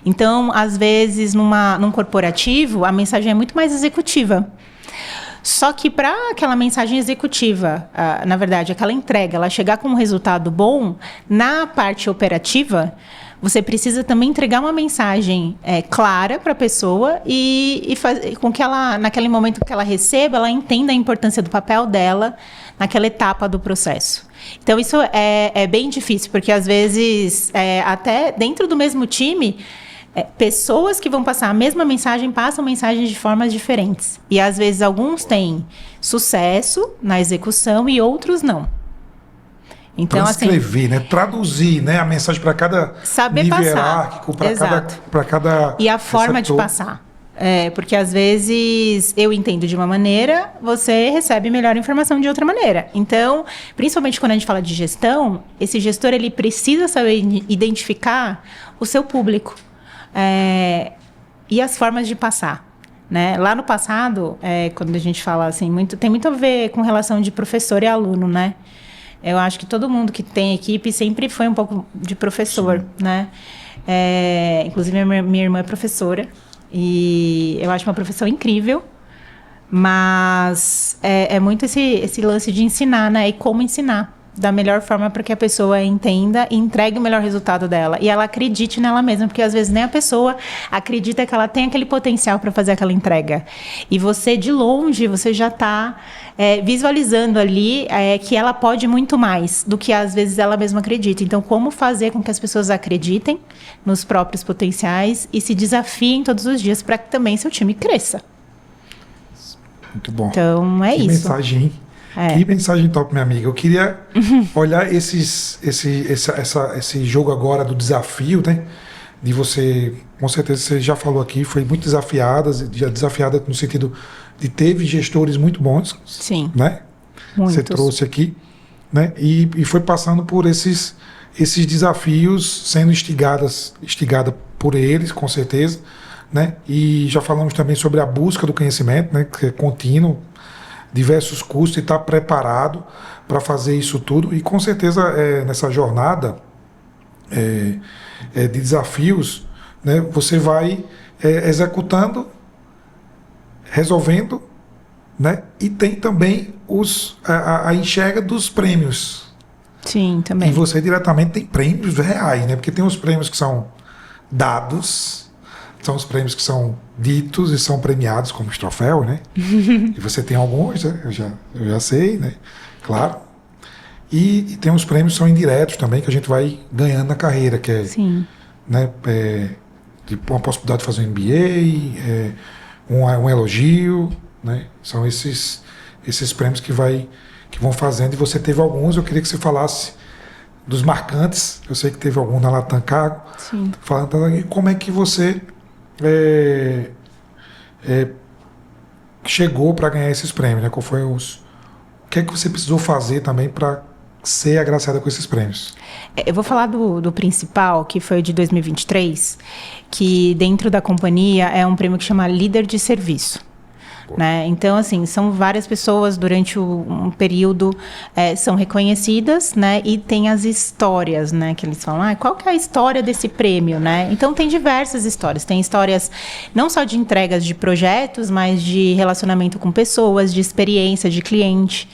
Então, às vezes, num corporativo, a mensagem é muito mais executiva. Só que para aquela mensagem executiva, na verdade, aquela entrega, ela chegar com um resultado bom, na parte operativa, você precisa também entregar uma mensagem clara para a pessoa e fazer com que ela, naquele momento que ela receba, ela entenda a importância do papel dela naquela etapa do processo. Então, isso é bem difícil, porque, às vezes, até dentro do mesmo time, pessoas que vão passar a mesma mensagem passam mensagens de formas diferentes. E, às vezes, alguns têm sucesso na execução e outros não. Então,
transcrever, né? Traduzir, né? A mensagem para cada nível hierárquico, para cada
e a forma de passar. Porque, às vezes, eu entendo de uma maneira, você recebe melhor informação de outra maneira. Então, principalmente quando a gente fala de gestão, esse gestor ele precisa saber identificar o seu público e as formas de passar. Né? Lá no passado, quando a gente fala assim, tem muito a ver com relação de professor e aluno, né? Eu acho que todo mundo que tem equipe sempre foi um pouco de professor, né? Inclusive, minha irmã é professora. E eu acho uma profissão incrível. Mas é muito esse lance de ensinar, né? E como ensinar da melhor forma para que a pessoa entenda e entregue o melhor resultado dela. E ela acredite nela mesma, porque às vezes nem a pessoa acredita que ela tem aquele potencial para fazer aquela entrega. E você, de longe, você já está visualizando ali que ela pode muito mais do que às vezes ela mesma acredita. Então, como fazer com que as pessoas acreditem nos próprios potenciais e se desafiem todos os dias para que também seu time cresça.
Muito bom.
Então,
que
isso.
Mensagem, hein? Que mensagem top, minha amiga. Eu queria olhar esse jogo agora do desafio, né? De você, com certeza você já falou aqui, foi muito desafiada no sentido de teve gestores muito bons.
Sim.
Né?
Muitos.
Você trouxe aqui, né? E foi passando por esses desafios, sendo instigada por eles, com certeza, né? E já falamos também sobre a busca do conhecimento, né? Que é contínuo, diversos cursos, e estar preparado para fazer isso tudo. E com certeza nessa jornada de desafios, né? Você vai executando, resolvendo, né? E tem também a enxerga dos prêmios.
Sim, também.
E você diretamente tem prêmios reais, né? Porque tem os prêmios que são dados, são os prêmios que são ditos e são premiados como os troféus, né? E você tem alguns, né? Eu já sei, né? Claro. E tem os prêmios que são indiretos também, que a gente vai ganhando na carreira, que é,
Sim.
né? Tipo uma possibilidade de fazer um MBA, um elogio, né? São esses prêmios que vão fazendo, e você teve alguns. Eu queria que você falasse dos marcantes. Eu sei que teve algum na Latam Cargo.
Sim.
Falando como é que você chegou para ganhar esses prêmios, né? O que é que você precisou fazer também para ser agraciada com esses prêmios?
Eu vou falar do principal, que foi o de 2023, que dentro da companhia é um prêmio que chama Líder de Serviço. Né? Então, assim, são várias pessoas durante um período são reconhecidas, né? E tem as histórias, né? Que eles falam, qual que é a história desse prêmio, né? Então, tem diversas histórias. Tem histórias não só de entregas de projetos, mas de relacionamento com pessoas, de experiência de cliente.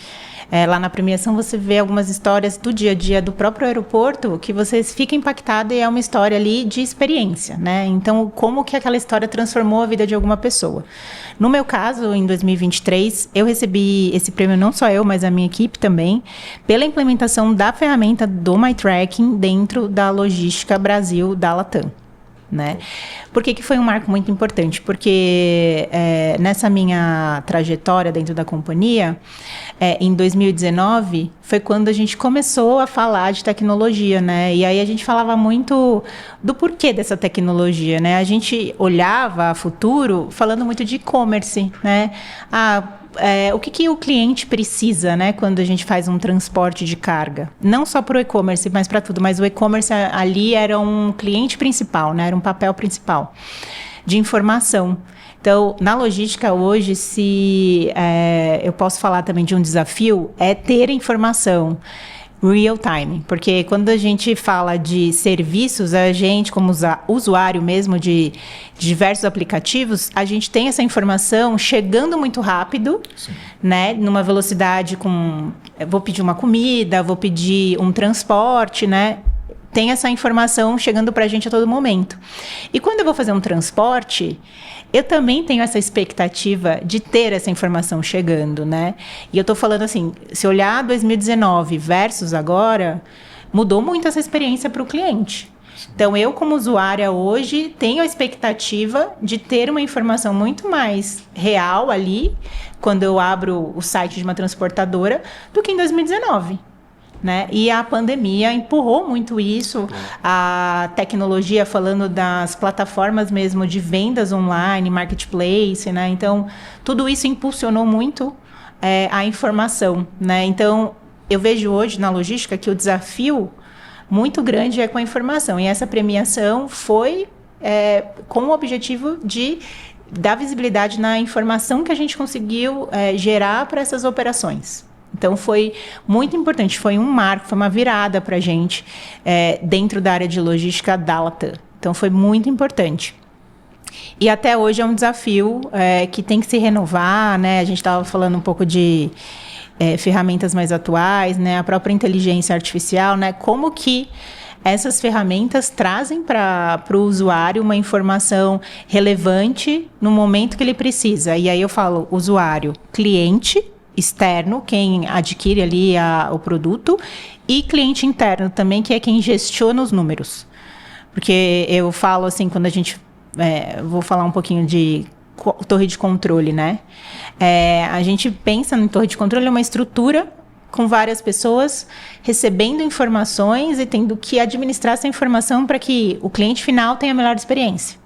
Lá na premiação você vê algumas histórias do dia a dia do próprio aeroporto que você fica impactada, e é uma história ali de experiência, né? Então, como que aquela história transformou a vida de alguma pessoa. No meu caso, em 2023, eu recebi esse prêmio, não só eu, mas a minha equipe também, pela implementação da ferramenta do MyTracking dentro da logística Brasil da Latam. Né? Por que foi um marco muito importante? Porque nessa minha trajetória dentro da companhia, em 2019, foi quando a gente começou a falar de tecnologia, né? E aí a gente falava muito do porquê dessa tecnologia, né? A gente olhava a futuro falando muito de e-commerce, né? O que o cliente precisa, né, quando a gente faz um transporte de carga? Não só para o e-commerce, mas para tudo. Mas o e-commerce ali era um cliente principal, né? Era um papel principal de informação. Então, na logística hoje, eu posso falar também de um desafio, é ter informação real time, porque quando a gente fala de serviços, a gente, como usuário mesmo de diversos aplicativos, a gente tem essa informação chegando muito rápido, né, numa velocidade vou pedir uma comida, vou pedir um transporte, né, tem essa informação chegando para a gente a todo momento. E quando eu vou fazer um transporte, eu também tenho essa expectativa de ter essa informação chegando, né? E eu estou falando assim, se olhar 2019 versus agora, mudou muito essa experiência para o cliente. Então, eu como usuária hoje tenho a expectativa de ter uma informação muito mais real ali, quando eu abro o site de uma transportadora, do que em 2019. Né? E a pandemia empurrou muito isso, a tecnologia, falando das plataformas mesmo de vendas online, marketplace, né? Então, tudo isso impulsionou muito a informação, né? Então, eu vejo hoje na logística que o desafio muito grande é com a informação, e essa premiação foi com o objetivo de dar visibilidade na informação que a gente conseguiu gerar para essas operações. Então, foi muito importante, foi um marco, foi uma virada para a gente dentro da área de logística da Latam. Então, foi muito importante. E até hoje é um desafio que tem que se renovar, né? A gente estava falando um pouco de ferramentas mais atuais, né? A própria inteligência artificial, né? Como que essas ferramentas trazem para o usuário uma informação relevante no momento que ele precisa. E aí eu falo usuário, cliente externo, quem adquire ali o produto, e cliente interno também, que é quem gestiona os números. Porque eu falo assim, quando a gente... vou falar um pouquinho de torre de controle, né? A gente pensa em torre de controle, é uma estrutura com várias pessoas recebendo informações e tendo que administrar essa informação para que o cliente final tenha a melhor experiência.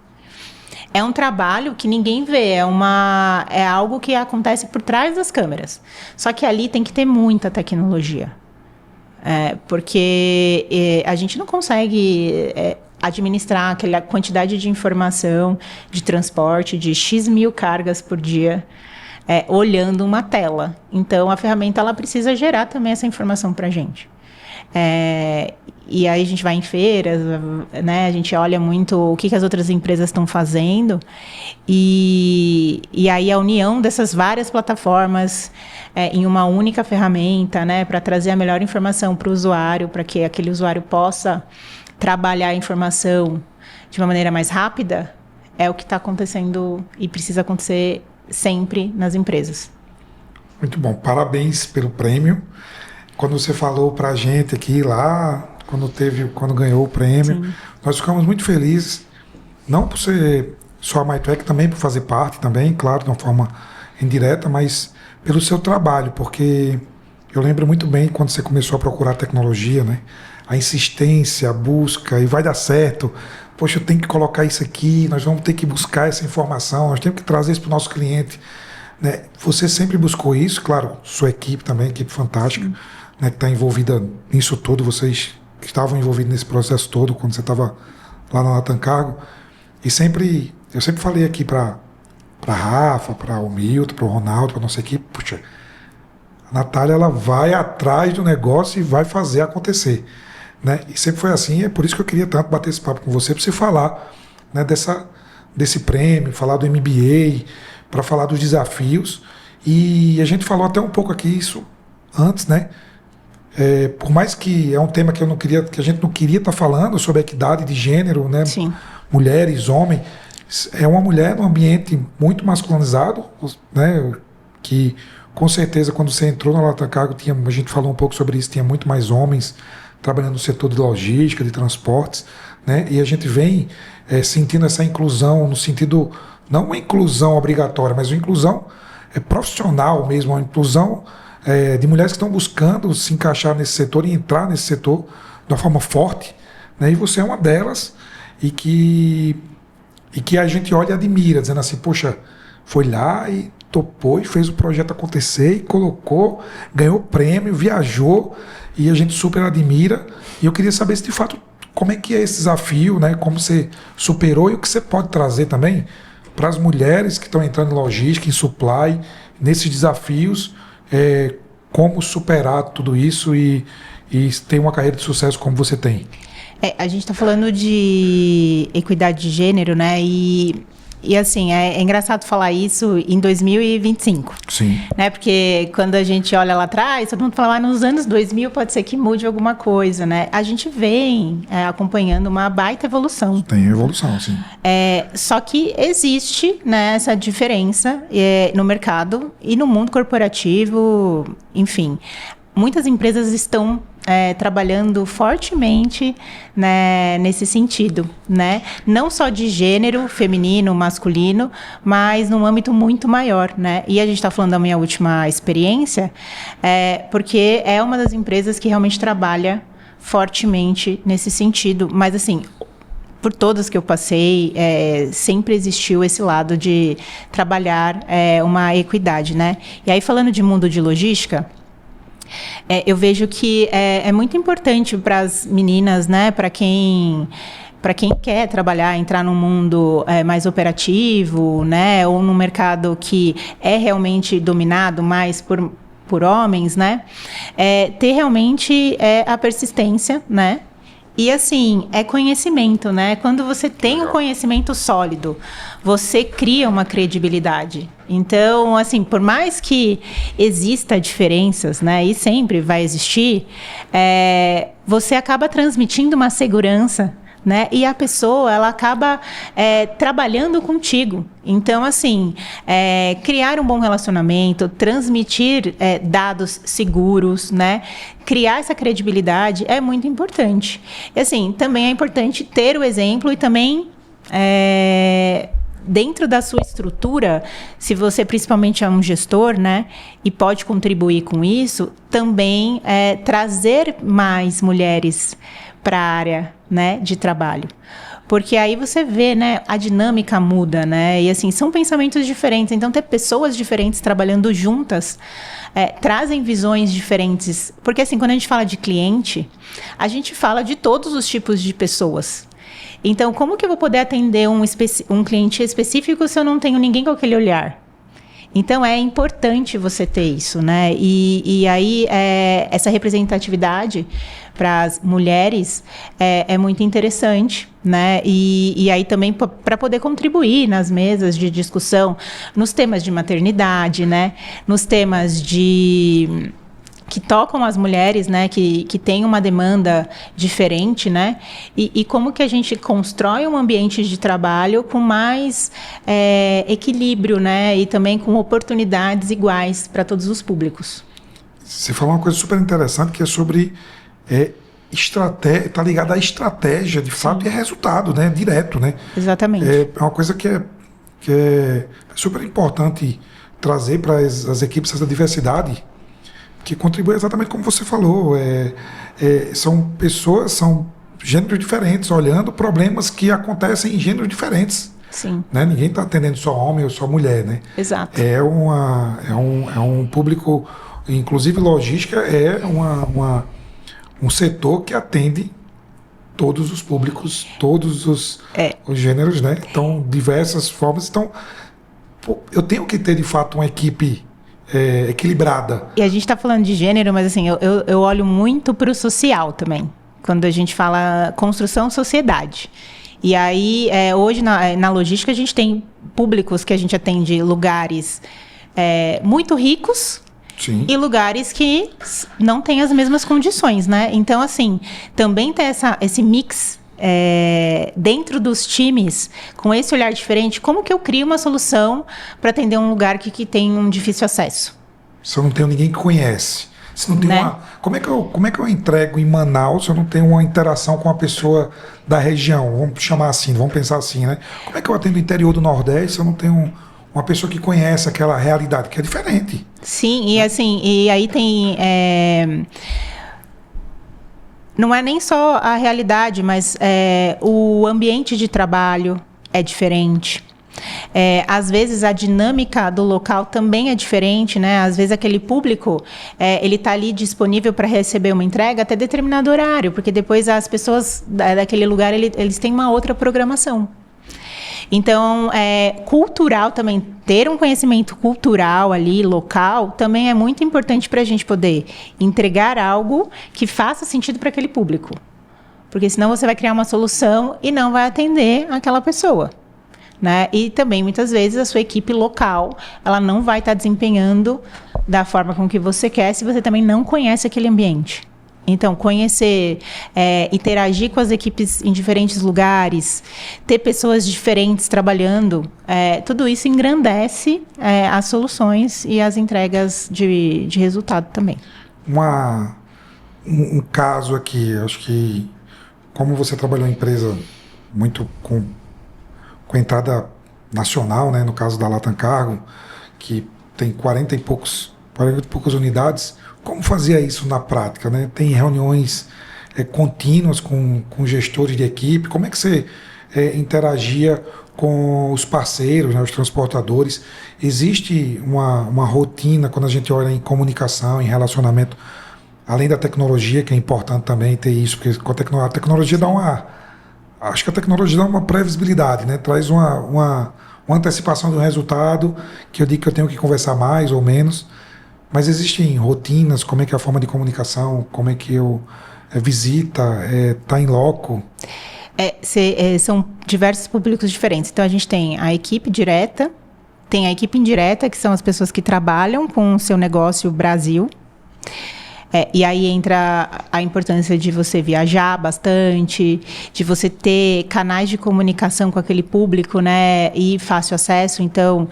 É um trabalho que ninguém vê, é algo que acontece por trás das câmeras. Só que ali tem que ter muita tecnologia. Porque a gente não consegue administrar aquela quantidade de informação, de transporte, de X mil cargas por dia, olhando uma tela. Então, a ferramenta ela precisa gerar também essa informação para a gente. E aí a gente vai em feiras, né? A gente olha muito o que as outras empresas estão fazendo e aí a união dessas várias plataformas em uma única ferramenta, né? Para trazer a melhor informação para o usuário, para que aquele usuário possa trabalhar a informação de uma maneira mais rápida, é o que está acontecendo e precisa acontecer sempre nas empresas.
Muito bom, parabéns pelo prêmio. Quando você falou para a gente aqui lá, quando ganhou o prêmio, sim, nós ficamos muito felizes, não por ser só a MyTrack, também por fazer parte também, claro, de uma forma indireta, mas pelo seu trabalho, porque eu lembro muito bem quando você começou a procurar tecnologia, né? A insistência, a busca, e vai dar certo. Poxa, eu tenho que colocar isso aqui, nós vamos ter que buscar essa informação, nós temos que trazer isso para o nosso cliente. Né? Você sempre buscou isso, claro, sua equipe também, equipe fantástica, né, que está envolvida nisso tudo, vocês que estavam envolvidos nesse processo todo, quando você estava lá na Latam Cargo. E eu sempre falei aqui para a Rafa, para o Milton, para o Ronaldo, para a nossa equipe, puxa, a Natália ela vai atrás do negócio e vai fazer acontecer. Né? E sempre foi assim, é por isso que eu queria tanto bater esse papo com você, para você falar, né, desse prêmio, falar do MBA, para falar dos desafios. E a gente falou até um pouco aqui isso antes, né? Por mais que é um tema que a gente não queria estar falando sobre a equidade de gênero, né?
Sim.
Mulheres, homens, é uma mulher num ambiente muito masculinizado, né? Que com certeza quando você entrou na Latam Cargo, a gente falou um pouco sobre isso, tinha muito mais homens trabalhando no setor de logística, de transportes, né? E a gente vem sentindo essa inclusão no sentido, não uma inclusão obrigatória, mas uma inclusão profissional mesmo, uma inclusão de mulheres que estão buscando se encaixar nesse setor e entrar nesse setor de uma forma forte, né? E você é uma delas e que a gente olha e admira, dizendo assim, poxa, foi lá e topou e fez o projeto acontecer e colocou, ganhou prêmio, viajou e a gente super admira. E eu queria saber se de fato como é que é esse desafio, né? Como você superou e o que você pode trazer também para as mulheres que estão entrando em logística, em supply, nesses desafios, como superar tudo isso e ter uma carreira de sucesso como você tem.
A gente está falando de equidade de gênero, né? E assim, é engraçado falar isso em 2025.
Sim.
Né? Porque quando a gente olha lá atrás, todo mundo fala, nos anos 2000 pode ser que mude alguma coisa, né? A gente vem acompanhando uma baita evolução.
Tem evolução, sim.
Só que existe, né, essa diferença no mercado e no mundo corporativo, enfim. Muitas empresas estão trabalhando fortemente, né, nesse sentido, né? Não só de gênero, feminino, masculino, mas num âmbito muito maior, né? E a gente está falando da minha última experiência, porque é uma das empresas que realmente trabalha fortemente nesse sentido. Mas, assim, por todas que eu passei, sempre existiu esse lado de trabalhar uma equidade, né? E aí, falando de mundo de logística, eu vejo que é muito importante para as meninas, né, para quem quer trabalhar, entrar num mundo mais operativo, né, ou num mercado que é realmente dominado mais por homens, né, ter realmente a persistência, né. E, assim, conhecimento, né? Quando você tem um conhecimento sólido, você cria uma credibilidade. Então, assim, por mais que exista diferenças, né? E sempre vai existir, você acaba transmitindo uma segurança, né? E a pessoa, ela acaba trabalhando contigo. Então, assim, criar um bom relacionamento, transmitir dados seguros, né? Criar essa credibilidade é muito importante. E, assim, também é importante ter o exemplo e também dentro da sua estrutura, se você principalmente é um gestor, né, e pode contribuir com isso, também trazer mais mulheres para a área, né, de trabalho. Porque aí você vê, né, a dinâmica muda, né, e assim, são pensamentos diferentes, então ter pessoas diferentes trabalhando juntas trazem visões diferentes, porque assim, quando a gente fala de cliente, a gente fala de todos os tipos de pessoas. Então, como que eu vou poder atender um cliente específico se eu não tenho ninguém com aquele olhar? Então, é importante você ter isso, né? E aí, essa representatividade para as mulheres é muito interessante, né? E aí também para poder contribuir nas mesas de discussão, nos temas de maternidade, né? Nos temas que tocam as mulheres, né, que têm uma demanda diferente, né, e como que a gente constrói um ambiente de trabalho com mais equilíbrio, né, e também com oportunidades iguais para todos os públicos.
Você falou uma coisa super interessante que é sobre estratégia, está ligada à estratégia, de fato, e é resultado, né, direto, né.
Exatamente.
É uma coisa que é super importante trazer para as equipes essa diversidade, que contribui exatamente como você falou. São pessoas, são gêneros diferentes, olhando problemas que acontecem em gêneros diferentes.
Sim.
Né? Ninguém está atendendo só homem ou só mulher. Né?
Exato.
É um público, inclusive logística, um setor que atende todos os públicos, todos os gêneros, né? Então, diversas formas. Então, eu tenho que ter, de fato, uma equipe equilibrada.
E a gente está falando de gênero, mas assim, eu olho muito para o social também, quando a gente fala construção sociedade. E aí, hoje na logística, a gente tem públicos que a gente atende lugares muito ricos. Sim. E lugares que não têm as mesmas condições, né? Então, assim, também ter esse mix dentro dos times, com esse olhar diferente, como que eu crio uma solução para atender um lugar que tem um difícil acesso?
Se eu não tenho ninguém que conhece, se não tem como é que eu entrego em Manaus se eu não tenho uma interação com uma pessoa da região? Vamos chamar assim, vamos pensar assim, né? Como é que eu atendo o interior do Nordeste se eu não tenho uma pessoa que conhece aquela realidade, que é diferente?
Sim, e assim, e aí tem... Não é nem só a realidade, mas o ambiente de trabalho é diferente. Às vezes a dinâmica do local também é diferente, né? Às vezes aquele público ele está ali disponível para receber uma entrega até determinado horário, porque depois as pessoas daquele lugar eles têm uma outra programação. Então, cultural também, ter um conhecimento cultural ali, local, também é muito importante para a gente poder entregar algo que faça sentido para aquele público. Porque senão você vai criar uma solução e não vai atender aquela pessoa. Né? E também, muitas vezes, a sua equipe local, ela não vai estar desempenhando da forma com que você quer, se você também não conhece aquele ambiente. Então, conhecer, interagir com as equipes em diferentes lugares, ter pessoas diferentes trabalhando, tudo isso engrandece as soluções e as entregas de resultado também.
Um caso aqui, acho que como você trabalhou em empresa muito com entrada nacional, né, no caso da Latam Cargo, que tem 40 e poucas unidades, como fazia isso na prática, né? Tem reuniões contínuas com gestores de equipe, como é que você interagia com os parceiros, né, os transportadores? Existe uma rotina quando a gente olha em comunicação, em relacionamento, além da tecnologia, que é importante também ter isso, porque a tecnologia acho que a tecnologia dá uma previsibilidade, né? Traz uma antecipação do resultado, que eu digo que eu tenho que conversar mais ou menos. Mas existem rotinas, como é que é a forma de comunicação, como é que eu visita, tá em loco?
São diversos públicos diferentes. Então, a gente tem a equipe direta, tem a equipe indireta, que são as pessoas que trabalham com o seu negócio Brasil. E aí entra a importância de você viajar bastante, de você ter canais de comunicação com aquele público, né, e fácil acesso. Então,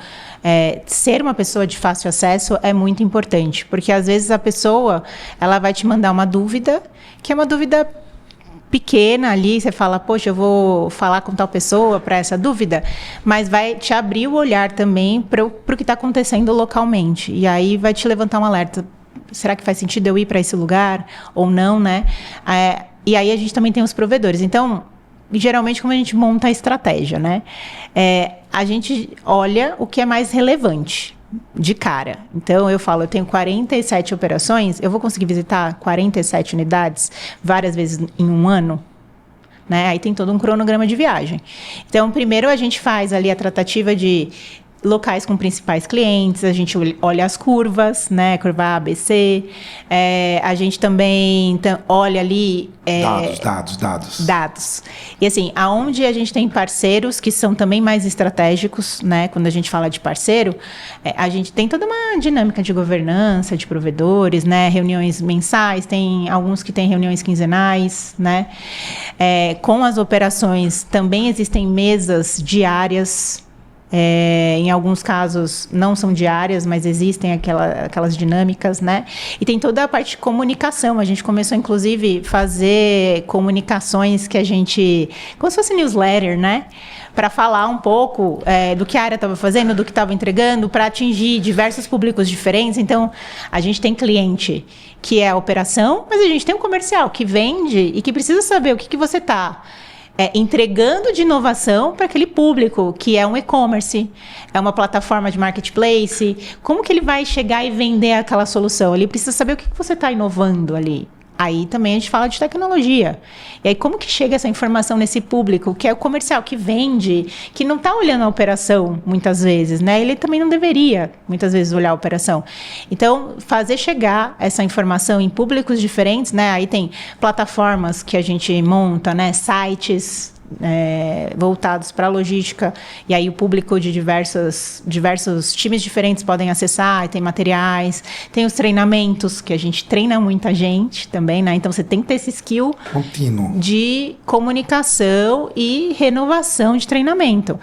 ser uma pessoa de fácil acesso é muito importante, porque às vezes a pessoa ela vai te mandar uma dúvida, que é uma dúvida pequena ali, você fala, poxa, eu vou falar com tal pessoa para essa dúvida, mas vai te abrir o olhar também para o que está acontecendo localmente, e aí vai te levantar um alerta. Será que faz sentido eu ir para esse lugar ou não, né? E aí a gente também tem os provedores. Então, geralmente, como a gente monta a estratégia, né? A gente olha o que é mais relevante de cara. Então, eu falo, eu tenho 47 operações, eu vou conseguir visitar 47 unidades várias vezes em um ano? né? Aí tem todo um cronograma de viagem. Então, primeiro a gente faz ali a tratativa de locais com principais clientes, a gente olha as curvas, né? Curva A, B, C. A gente também olha ali... Dados. E assim, aonde a gente tem parceiros que são também mais estratégicos, né? Quando a gente fala de parceiro, a gente tem toda uma dinâmica de governança, de provedores, né? Reuniões mensais, tem alguns que têm reuniões quinzenais, né? Com as operações também existem mesas diárias. Em alguns casos não são diárias, mas existem aquelas dinâmicas, né? E tem toda a parte de comunicação. A gente começou, inclusive, a fazer comunicações que a gente... Como se fosse newsletter, né? Para falar um pouco do que a área estava fazendo, do que estava entregando, para atingir diversos públicos diferentes. Então, a gente tem cliente que é a operação, mas a gente tem um comercial que vende e que precisa saber o que você está... entregando de inovação para aquele público, que é um e-commerce, é uma plataforma de marketplace. Como que ele vai chegar e vender aquela solução? Ele precisa saber o que você está inovando ali. Aí também a gente fala de tecnologia. E aí como que chega essa informação nesse público, que é o comercial, que vende, que não está olhando a operação muitas vezes, né? Ele também não deveria, muitas vezes, olhar a operação. Então, fazer chegar essa informação em públicos diferentes, né? Aí tem plataformas que a gente monta, né? Sites... voltados para a logística, e aí o público de diversos times diferentes podem acessar, e tem materiais, tem os treinamentos, que a gente treina muita gente também, né? Então você tem que ter esse skill
contínuo
de comunicação e renovação de treinamento.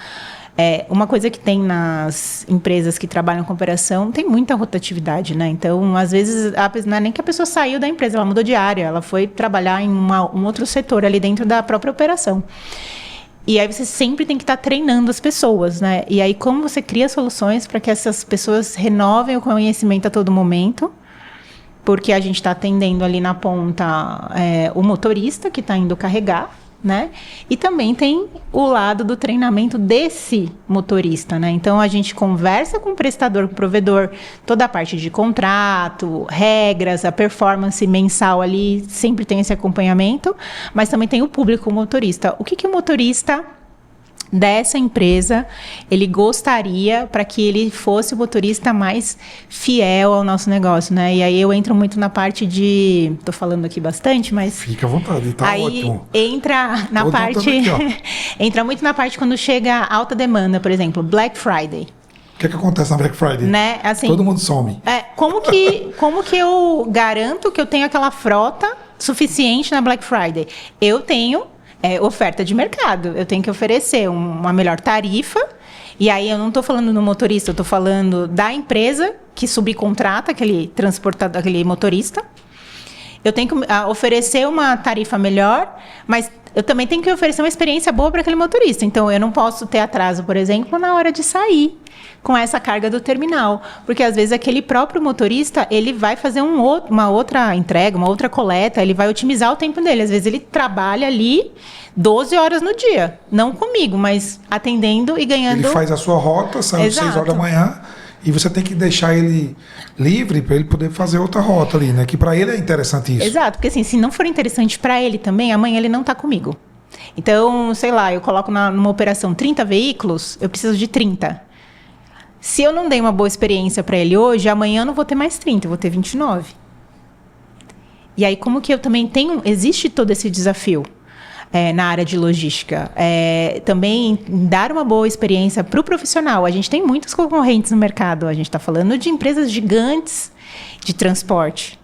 Uma coisa que tem nas empresas que trabalham com operação, tem muita rotatividade, né? Então, às vezes, não é nem que a pessoa saiu da empresa, ela mudou de área, ela foi trabalhar em um outro setor ali dentro da própria operação. E aí você sempre tem que estar treinando as pessoas, né? E aí como você cria soluções para que essas pessoas renovem o conhecimento a todo momento, porque a gente está atendendo ali na ponta o motorista que está indo carregar, né? E também tem o lado do treinamento desse motorista, né? Então a gente conversa com o prestador, com o provedor, toda a parte de contrato, regras, a performance mensal ali, sempre tem esse acompanhamento, mas também tem o público, o motorista. O que o motorista dessa empresa ele gostaria para que ele fosse o motorista mais fiel ao nosso negócio, né? E aí eu entro muito na parte de... Tô falando aqui bastante, mas...
Fica à vontade, tá
aí
ótimo.
Entra na parte... entra muito na parte quando chega alta demanda, por exemplo, Black Friday.
O que acontece na Black Friday?
Né? Assim,
todo mundo some.
Como que eu garanto que eu tenho aquela frota suficiente na Black Friday? Eu tenho oferta de mercado. Eu tenho que oferecer uma melhor tarifa. E aí eu não estou falando no motorista, eu estou falando da empresa que subcontrata aquele transportador, aquele motorista. Eu tenho que oferecer uma tarifa melhor, mas eu também tenho que oferecer uma experiência boa para aquele motorista. Então, eu não posso ter atraso, por exemplo, na hora de sair com essa carga do terminal. Porque, às vezes, aquele próprio motorista, ele vai fazer uma outra entrega, uma outra coleta, ele vai otimizar o tempo dele. Às vezes, ele trabalha ali 12 horas no dia. Não comigo, mas atendendo e ganhando...
Ele faz a sua rota, sai às 6 horas da manhã... E você tem que deixar ele livre para ele poder fazer outra rota ali, né? Que para ele é interessante isso.
Exato, porque assim, se não for interessante para ele também, amanhã ele não está comigo. Então, sei lá, eu coloco numa operação 30 veículos, eu preciso de 30. Se eu não dei uma boa experiência para ele hoje, amanhã eu não vou ter mais 30, eu vou ter 29. E aí, como que eu também tenho... Existe todo esse desafio na área de logística. Também dar uma boa experiência para o profissional. A gente tem muitos concorrentes no mercado. A gente está falando de empresas gigantes de transporte,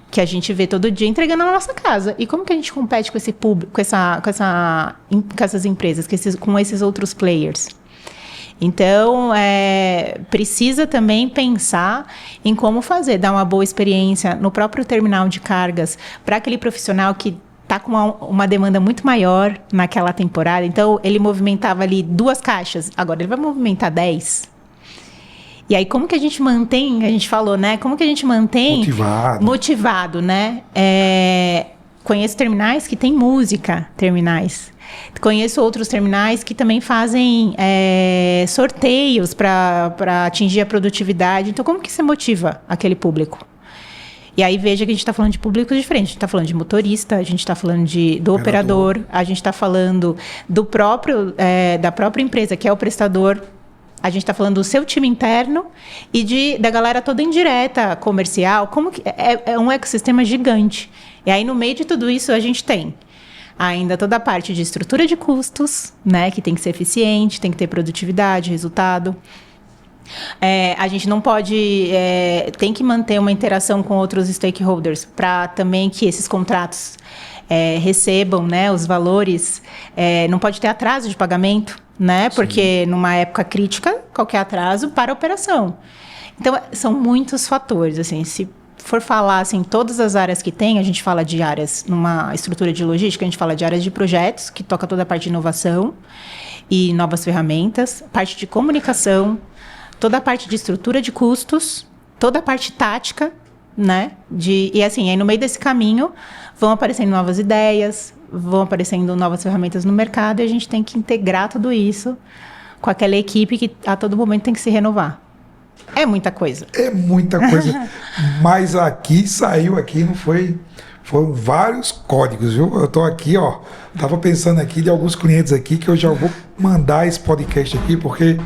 que a gente vê todo dia entregando na nossa casa. E como que a gente compete com esse público, com essas empresas, com esses outros players? Então, precisa também pensar em como dar uma boa experiência no próprio terminal de cargas para aquele profissional que está com uma demanda muito maior naquela temporada. Então, ele movimentava ali 2 caixas, agora ele vai movimentar 10. E aí, como que a gente mantém, a gente falou, né? Como que a gente mantém... Motivado, né? Conheço terminais que tem música, terminais. Conheço outros terminais que também fazem sorteios para atingir a produtividade. Então, como que você motiva aquele público? E aí veja que a gente está falando de públicos diferentes. A gente está falando de motorista, a gente está falando do operador, a gente está falando do próprio, da própria empresa, que é o prestador. A gente está falando do seu time interno e da galera toda indireta, comercial. Como que é um ecossistema gigante. E aí, no meio de tudo isso, a gente tem ainda toda a parte de estrutura de custos, né, que tem que ser eficiente, tem que ter produtividade, resultado. A gente não pode... tem que manter uma interação com outros stakeholders para também que esses contratos recebam, né, os valores. Não pode ter atraso de pagamento, né, porque numa época crítica, qualquer atraso para a operação. Então, são muitos fatores. Assim, se for falar assim, todas as áreas que tem, a gente fala de áreas, numa estrutura de logística, a gente fala de áreas de projetos, que toca toda a parte de inovação e novas ferramentas, parte de comunicação, toda a parte de estrutura de custos, toda a parte tática, né? E assim, aí no meio desse caminho vão aparecendo novas ideias, vão aparecendo novas ferramentas no mercado e a gente tem que integrar tudo isso com aquela equipe que a todo momento tem que se renovar. É muita coisa.
É muita coisa. Mas saiu aqui, não foi... Foram vários códigos, viu? Eu tô aqui, ó. Tava pensando aqui de alguns clientes aqui que eu já vou mandar esse podcast aqui, porque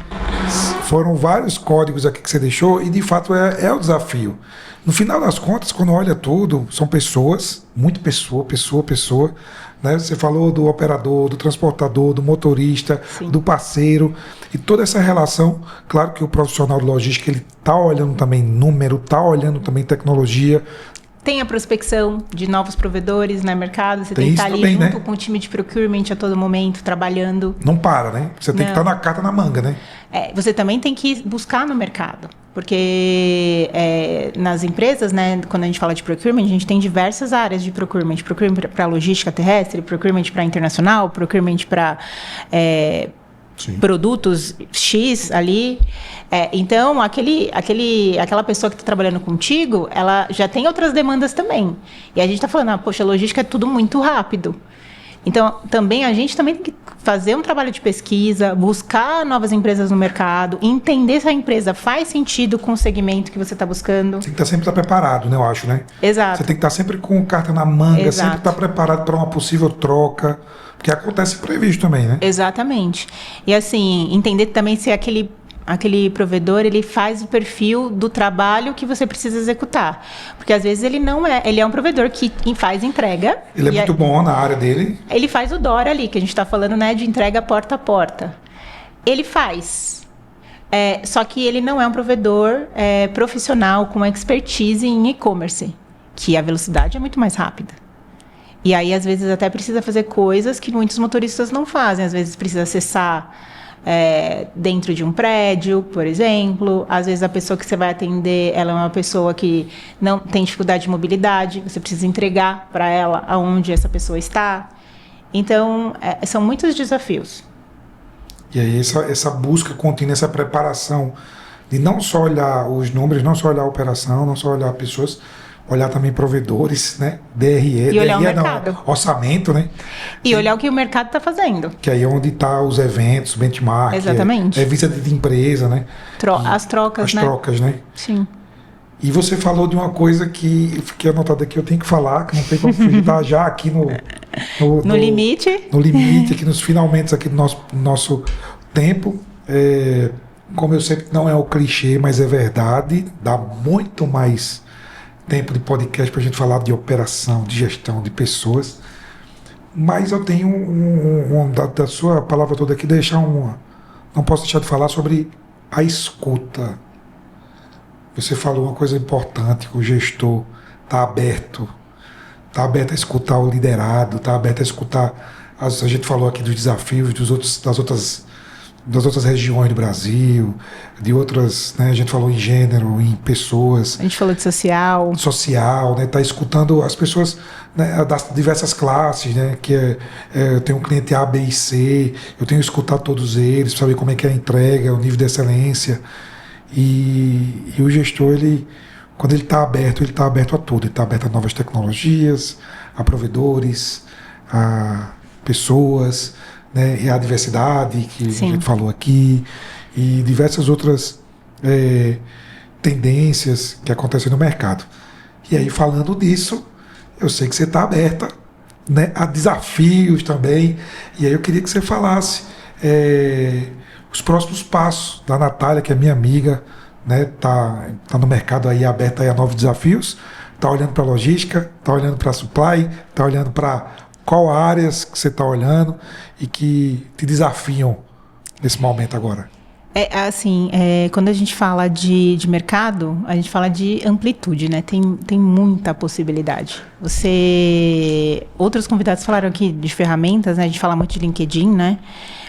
foram vários códigos aqui que você deixou e, de fato, é o desafio. No final das contas, quando olha tudo, são pessoas, muito pessoa. Né? Você falou do operador, do transportador, do motorista, sim, do parceiro. E toda essa relação, claro que o profissional de logística, ele tá olhando também número, tá olhando também tecnologia.
Tem a prospecção de novos provedores no mercado. Você tem que estar ali também, junto, né, com o time de procurement a todo momento, trabalhando.
Não para, né? Você tem que estar na carta na manga, né?
Você também tem que buscar no mercado. Porque nas empresas, né, quando a gente fala de procurement, a gente tem diversas áreas de procurement. Procurement para logística terrestre, procurement para internacional, procurement para... produtos X ali. Então, aquela pessoa que está trabalhando contigo, ela já tem outras demandas também. E a gente está falando, poxa, logística é tudo muito rápido. Então, a gente também tem que fazer um trabalho de pesquisa, buscar novas empresas no mercado, entender se a empresa faz sentido com o segmento que você está buscando.
Tem que estar sempre preparado, né, eu acho, né?
Exato.
Você tem que estar sempre com carta na manga,
exato,
sempre estar preparado para uma possível troca, porque acontece imprevisto também, né?
Exatamente. E assim, entender também se aquele provedor, ele faz o perfil do trabalho que você precisa executar. Porque às vezes ele é um provedor que faz entrega.
Ele é muito bom na área dele.
Ele faz o DORA ali, que a gente está falando, né, de entrega porta a porta. Ele faz. Só que ele não é um provedor profissional com expertise em e-commerce, que a velocidade é muito mais rápida. E aí, às vezes, até precisa fazer coisas que muitos motoristas não fazem. Às vezes, precisa acessar dentro de um prédio, por exemplo. Às vezes, a pessoa que você vai atender, ela é uma pessoa que não tem dificuldade de mobilidade. Você precisa entregar para ela aonde essa pessoa está. Então, são muitos desafios.
E aí, essa busca contínua, essa preparação de não só olhar os números, não só olhar a operação, não só olhar pessoas... Olhar também provedores, né? DRE,
e olhar o mercado.
Orçamento, né?
E olhar o que o mercado está fazendo.
Que aí é onde está os eventos, benchmark.
Exatamente.
Revista de empresa, né?
As trocas, né?
As trocas, né?
Sim.
E você falou de uma coisa que fiquei anotado aqui, eu tenho que falar, que não tem como fugir, tá já aqui no
limite.
No limite, aqui nos finalmente aqui do nosso tempo. Como eu sei, não é o clichê, mas é verdade. Dá muito mais tempo de podcast para a gente falar de operação, de gestão, de pessoas. Mas eu tenho da sua palavra toda aqui, não posso deixar de falar sobre a escuta. Você falou uma coisa importante, que o gestor está aberto a escutar o liderado, está aberto a escutar, a gente falou aqui dos desafios das outras regiões do Brasil, de outras, né, a gente falou em gênero, em pessoas.
A gente falou de social.
Social, né, tá escutando as pessoas, né, das diversas classes, né, que eu tenho um cliente A, B e C, eu tenho que escutar todos eles, para saber como é que é a entrega, o nível de excelência. E o gestor, quando ele está aberto a tudo, ele está aberto a novas tecnologias, a provedores, a pessoas, né, e a diversidade que Sim. a gente falou aqui, e diversas outras tendências que acontecem no mercado. E aí, falando disso, eu sei que você está aberta, né, a desafios também. E aí eu queria que você falasse os próximos passos da Natália, que é minha amiga, né, tá no mercado aí aberta aí a novos desafios, tá olhando para logística, tá olhando para supply, tá olhando para qual áreas que você está olhando e que te desafiam nesse momento agora.
Quando a gente fala de mercado, a gente fala de amplitude, né? Tem muita possibilidade. Outros convidados falaram aqui de ferramentas, né? A gente fala muito de LinkedIn, né?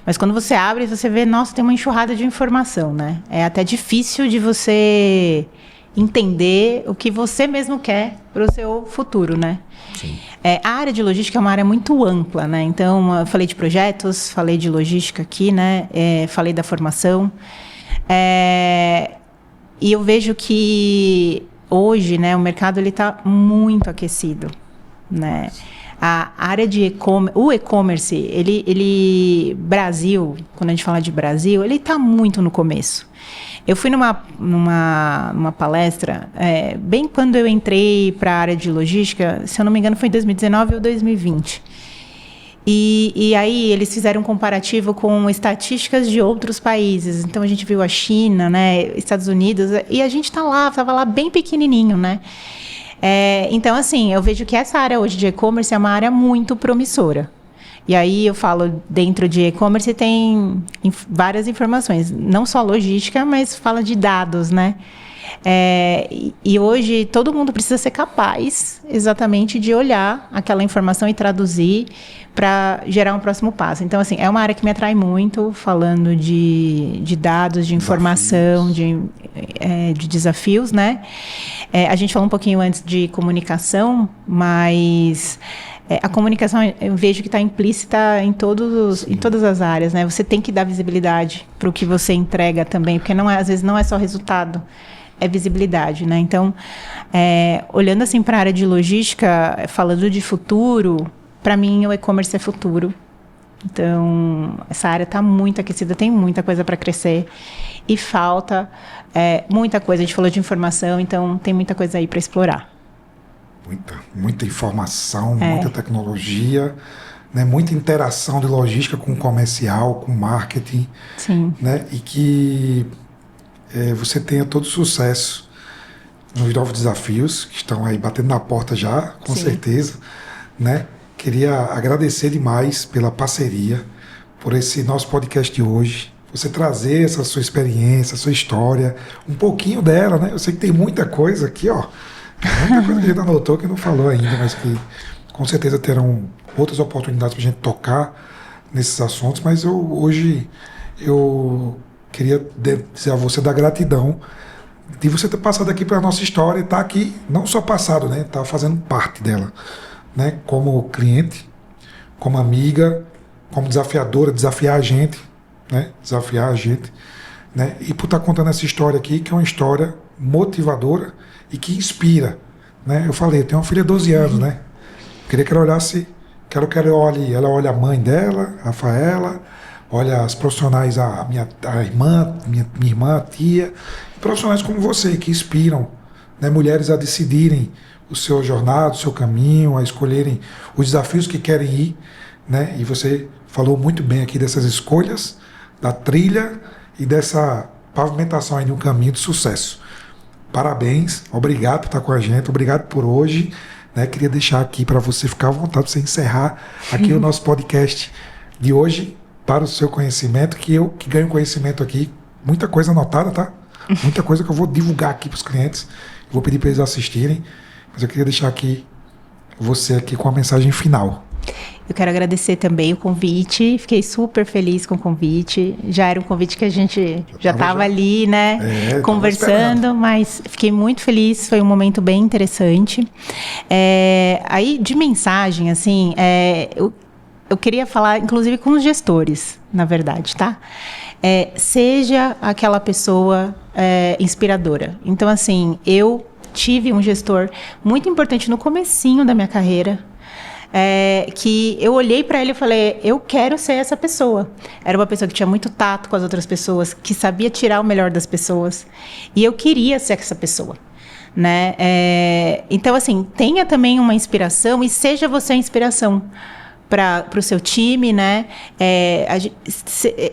Mas quando você abre, você vê, nossa, tem uma enxurrada de informação, né? É até difícil de você entender o que você mesmo quer para o seu futuro, né?
Sim.
A área de logística é uma área muito ampla, né? Então, eu falei de projetos, falei de logística aqui, né? Falei da formação. E eu vejo que hoje, né, o mercado está muito aquecido, né? A área de e-commerce, Brasil, quando a gente fala de Brasil, ele está muito no começo. Eu fui numa palestra, bem quando eu entrei para a área de logística, se eu não me engano foi em 2019 ou 2020. E aí eles fizeram um comparativo com estatísticas de outros países. Então a gente viu a China, né, Estados Unidos, e a gente estava lá bem pequenininho, né? Então, assim, eu vejo que essa área hoje de e-commerce é uma área muito promissora. E aí eu falo, dentro de e-commerce tem várias informações, não só logística, mas fala de dados, né? E hoje todo mundo precisa ser capaz exatamente de olhar aquela informação e traduzir para gerar um próximo passo. Então, assim, é uma área que me atrai muito, falando de dados, de informação, de desafios, né? A gente falou um pouquinho antes de comunicação, mas a comunicação eu vejo que está implícita em todas as áreas, né? Você tem que dar visibilidade para o que você entrega também, porque às vezes não é só resultado, é visibilidade, né? Então, olhando assim para a área de logística, falando de futuro, para mim o e-commerce é futuro. Então, essa área está muito aquecida, tem muita coisa para crescer e falta muita coisa. A gente falou de informação, então tem muita coisa aí para explorar.
Muita informação, muita tecnologia, né? Muita interação de logística com o comercial, com o marketing.
Sim.
Né? E que você tenha todo sucesso nos novos desafios que estão aí batendo na porta já, com certeza. Né? Queria agradecer demais pela parceria, por esse nosso podcast de hoje. Você trazer essa sua experiência, sua história, um pouquinho dela, né? Eu sei que tem muita coisa aqui, ó. Muita coisa que a gente anotou que não falou ainda, mas que com certeza terão outras oportunidades para a gente tocar nesses assuntos. Mas hoje eu queria dizer a você da gratidão de você ter passado aqui pela nossa história e estar aqui, não só passado, né? Tá fazendo parte dela, né? Como cliente, como amiga, como desafiadora, desafiar a gente, né? Desafiar a gente, né? E por estar contando essa história aqui, que é uma história motivadora e que inspira, né? Eu falei, eu tenho uma filha de 12 anos, né? Queria que ela olhasse, quero que ela olhe a mãe dela, a Rafaela, olha as profissionais, a irmã, minha irmã, a tia, profissionais como você, que inspiram, né, mulheres a decidirem o seu jornada, o seu caminho, a escolherem os desafios que querem ir, né? E você falou muito bem aqui dessas escolhas, da trilha e dessa pavimentação aí de um caminho de sucesso. Parabéns, obrigado por estar com a gente, obrigado por hoje, né? Queria deixar aqui para você ficar à vontade, para você encerrar aqui o nosso podcast de hoje, para o seu conhecimento, que eu que ganho conhecimento aqui, muita coisa anotada, tá? Muita coisa que eu vou divulgar aqui para os clientes, vou pedir para eles assistirem, mas eu queria deixar aqui você aqui com a mensagem final.
Eu quero agradecer também o convite, fiquei super feliz com o convite, já era um convite que a gente já estava ali, né, conversando, mas fiquei muito feliz, foi um momento bem interessante. Aí, de mensagem, assim, eu queria falar, inclusive, com os gestores, na verdade, tá? Seja aquela pessoa inspiradora. Então, assim, eu tive um gestor muito importante no comecinho da minha carreira, que eu olhei para ele e falei, eu quero ser essa pessoa. Era uma pessoa que tinha muito tato com as outras pessoas, que sabia tirar o melhor das pessoas. E eu queria ser essa pessoa. né? Então, assim, tenha também uma inspiração e seja você a inspiração para o seu time, né?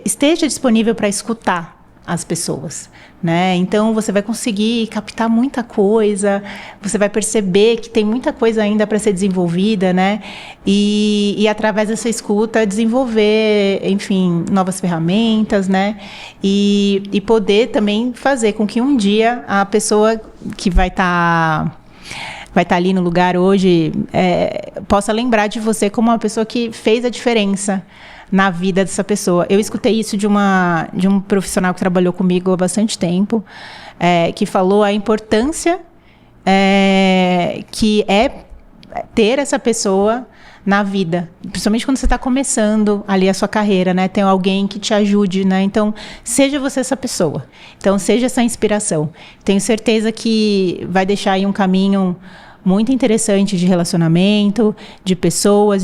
Esteja disponível para escutar as pessoas, né? Então você vai conseguir captar muita coisa, você vai perceber que tem muita coisa ainda para ser desenvolvida, né? E através dessa escuta desenvolver, enfim, novas ferramentas, né? E poder também fazer com que um dia a pessoa que vai estar ali no lugar hoje, possa lembrar de você como uma pessoa que fez a diferença na vida dessa pessoa. Eu escutei isso de um profissional que trabalhou comigo há bastante tempo, que falou a importância que é ter essa pessoa na vida, principalmente quando você está começando ali a sua carreira, né? Tem alguém que te ajude, né? Então, seja você essa pessoa. Então, seja essa inspiração. Tenho certeza que vai deixar aí um caminho muito interessante de relacionamento, de pessoas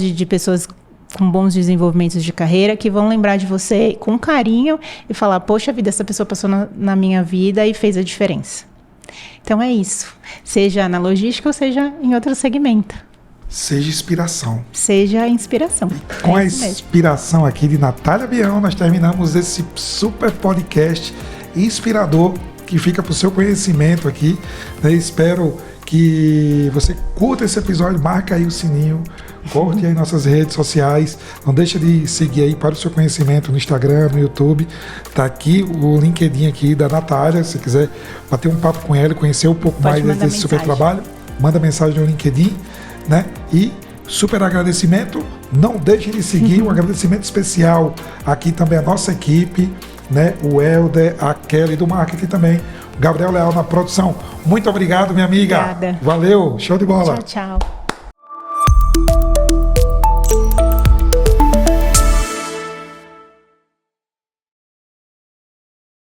com bons desenvolvimentos de carreira, que vão lembrar de você com carinho e falar, poxa vida, essa pessoa passou na minha vida e fez a diferença. Então é isso. Seja na logística ou seja em outro segmento.
Seja inspiração.
Seja a inspiração.
E com a inspiração aqui de Natália Bião, nós terminamos esse super podcast inspirador que fica para o seu conhecimento aqui, né? Espero que você curta esse episódio, marca aí o sininho, curte aí nossas redes sociais, não deixa de seguir aí para o seu conhecimento no Instagram, no YouTube, tá aqui o LinkedIn aqui da Natália, se quiser bater um papo com ela, conhecer um pouco mais desse super trabalho, manda mensagem no LinkedIn, né? E super agradecimento, não deixem de seguir, um agradecimento especial aqui também a nossa equipe, né? O Helder, a Kelly do marketing também, o Gabriel Leal na produção. Muito obrigado, minha amiga.
Obrigada.
Valeu, show de bola.
Tchau, tchau.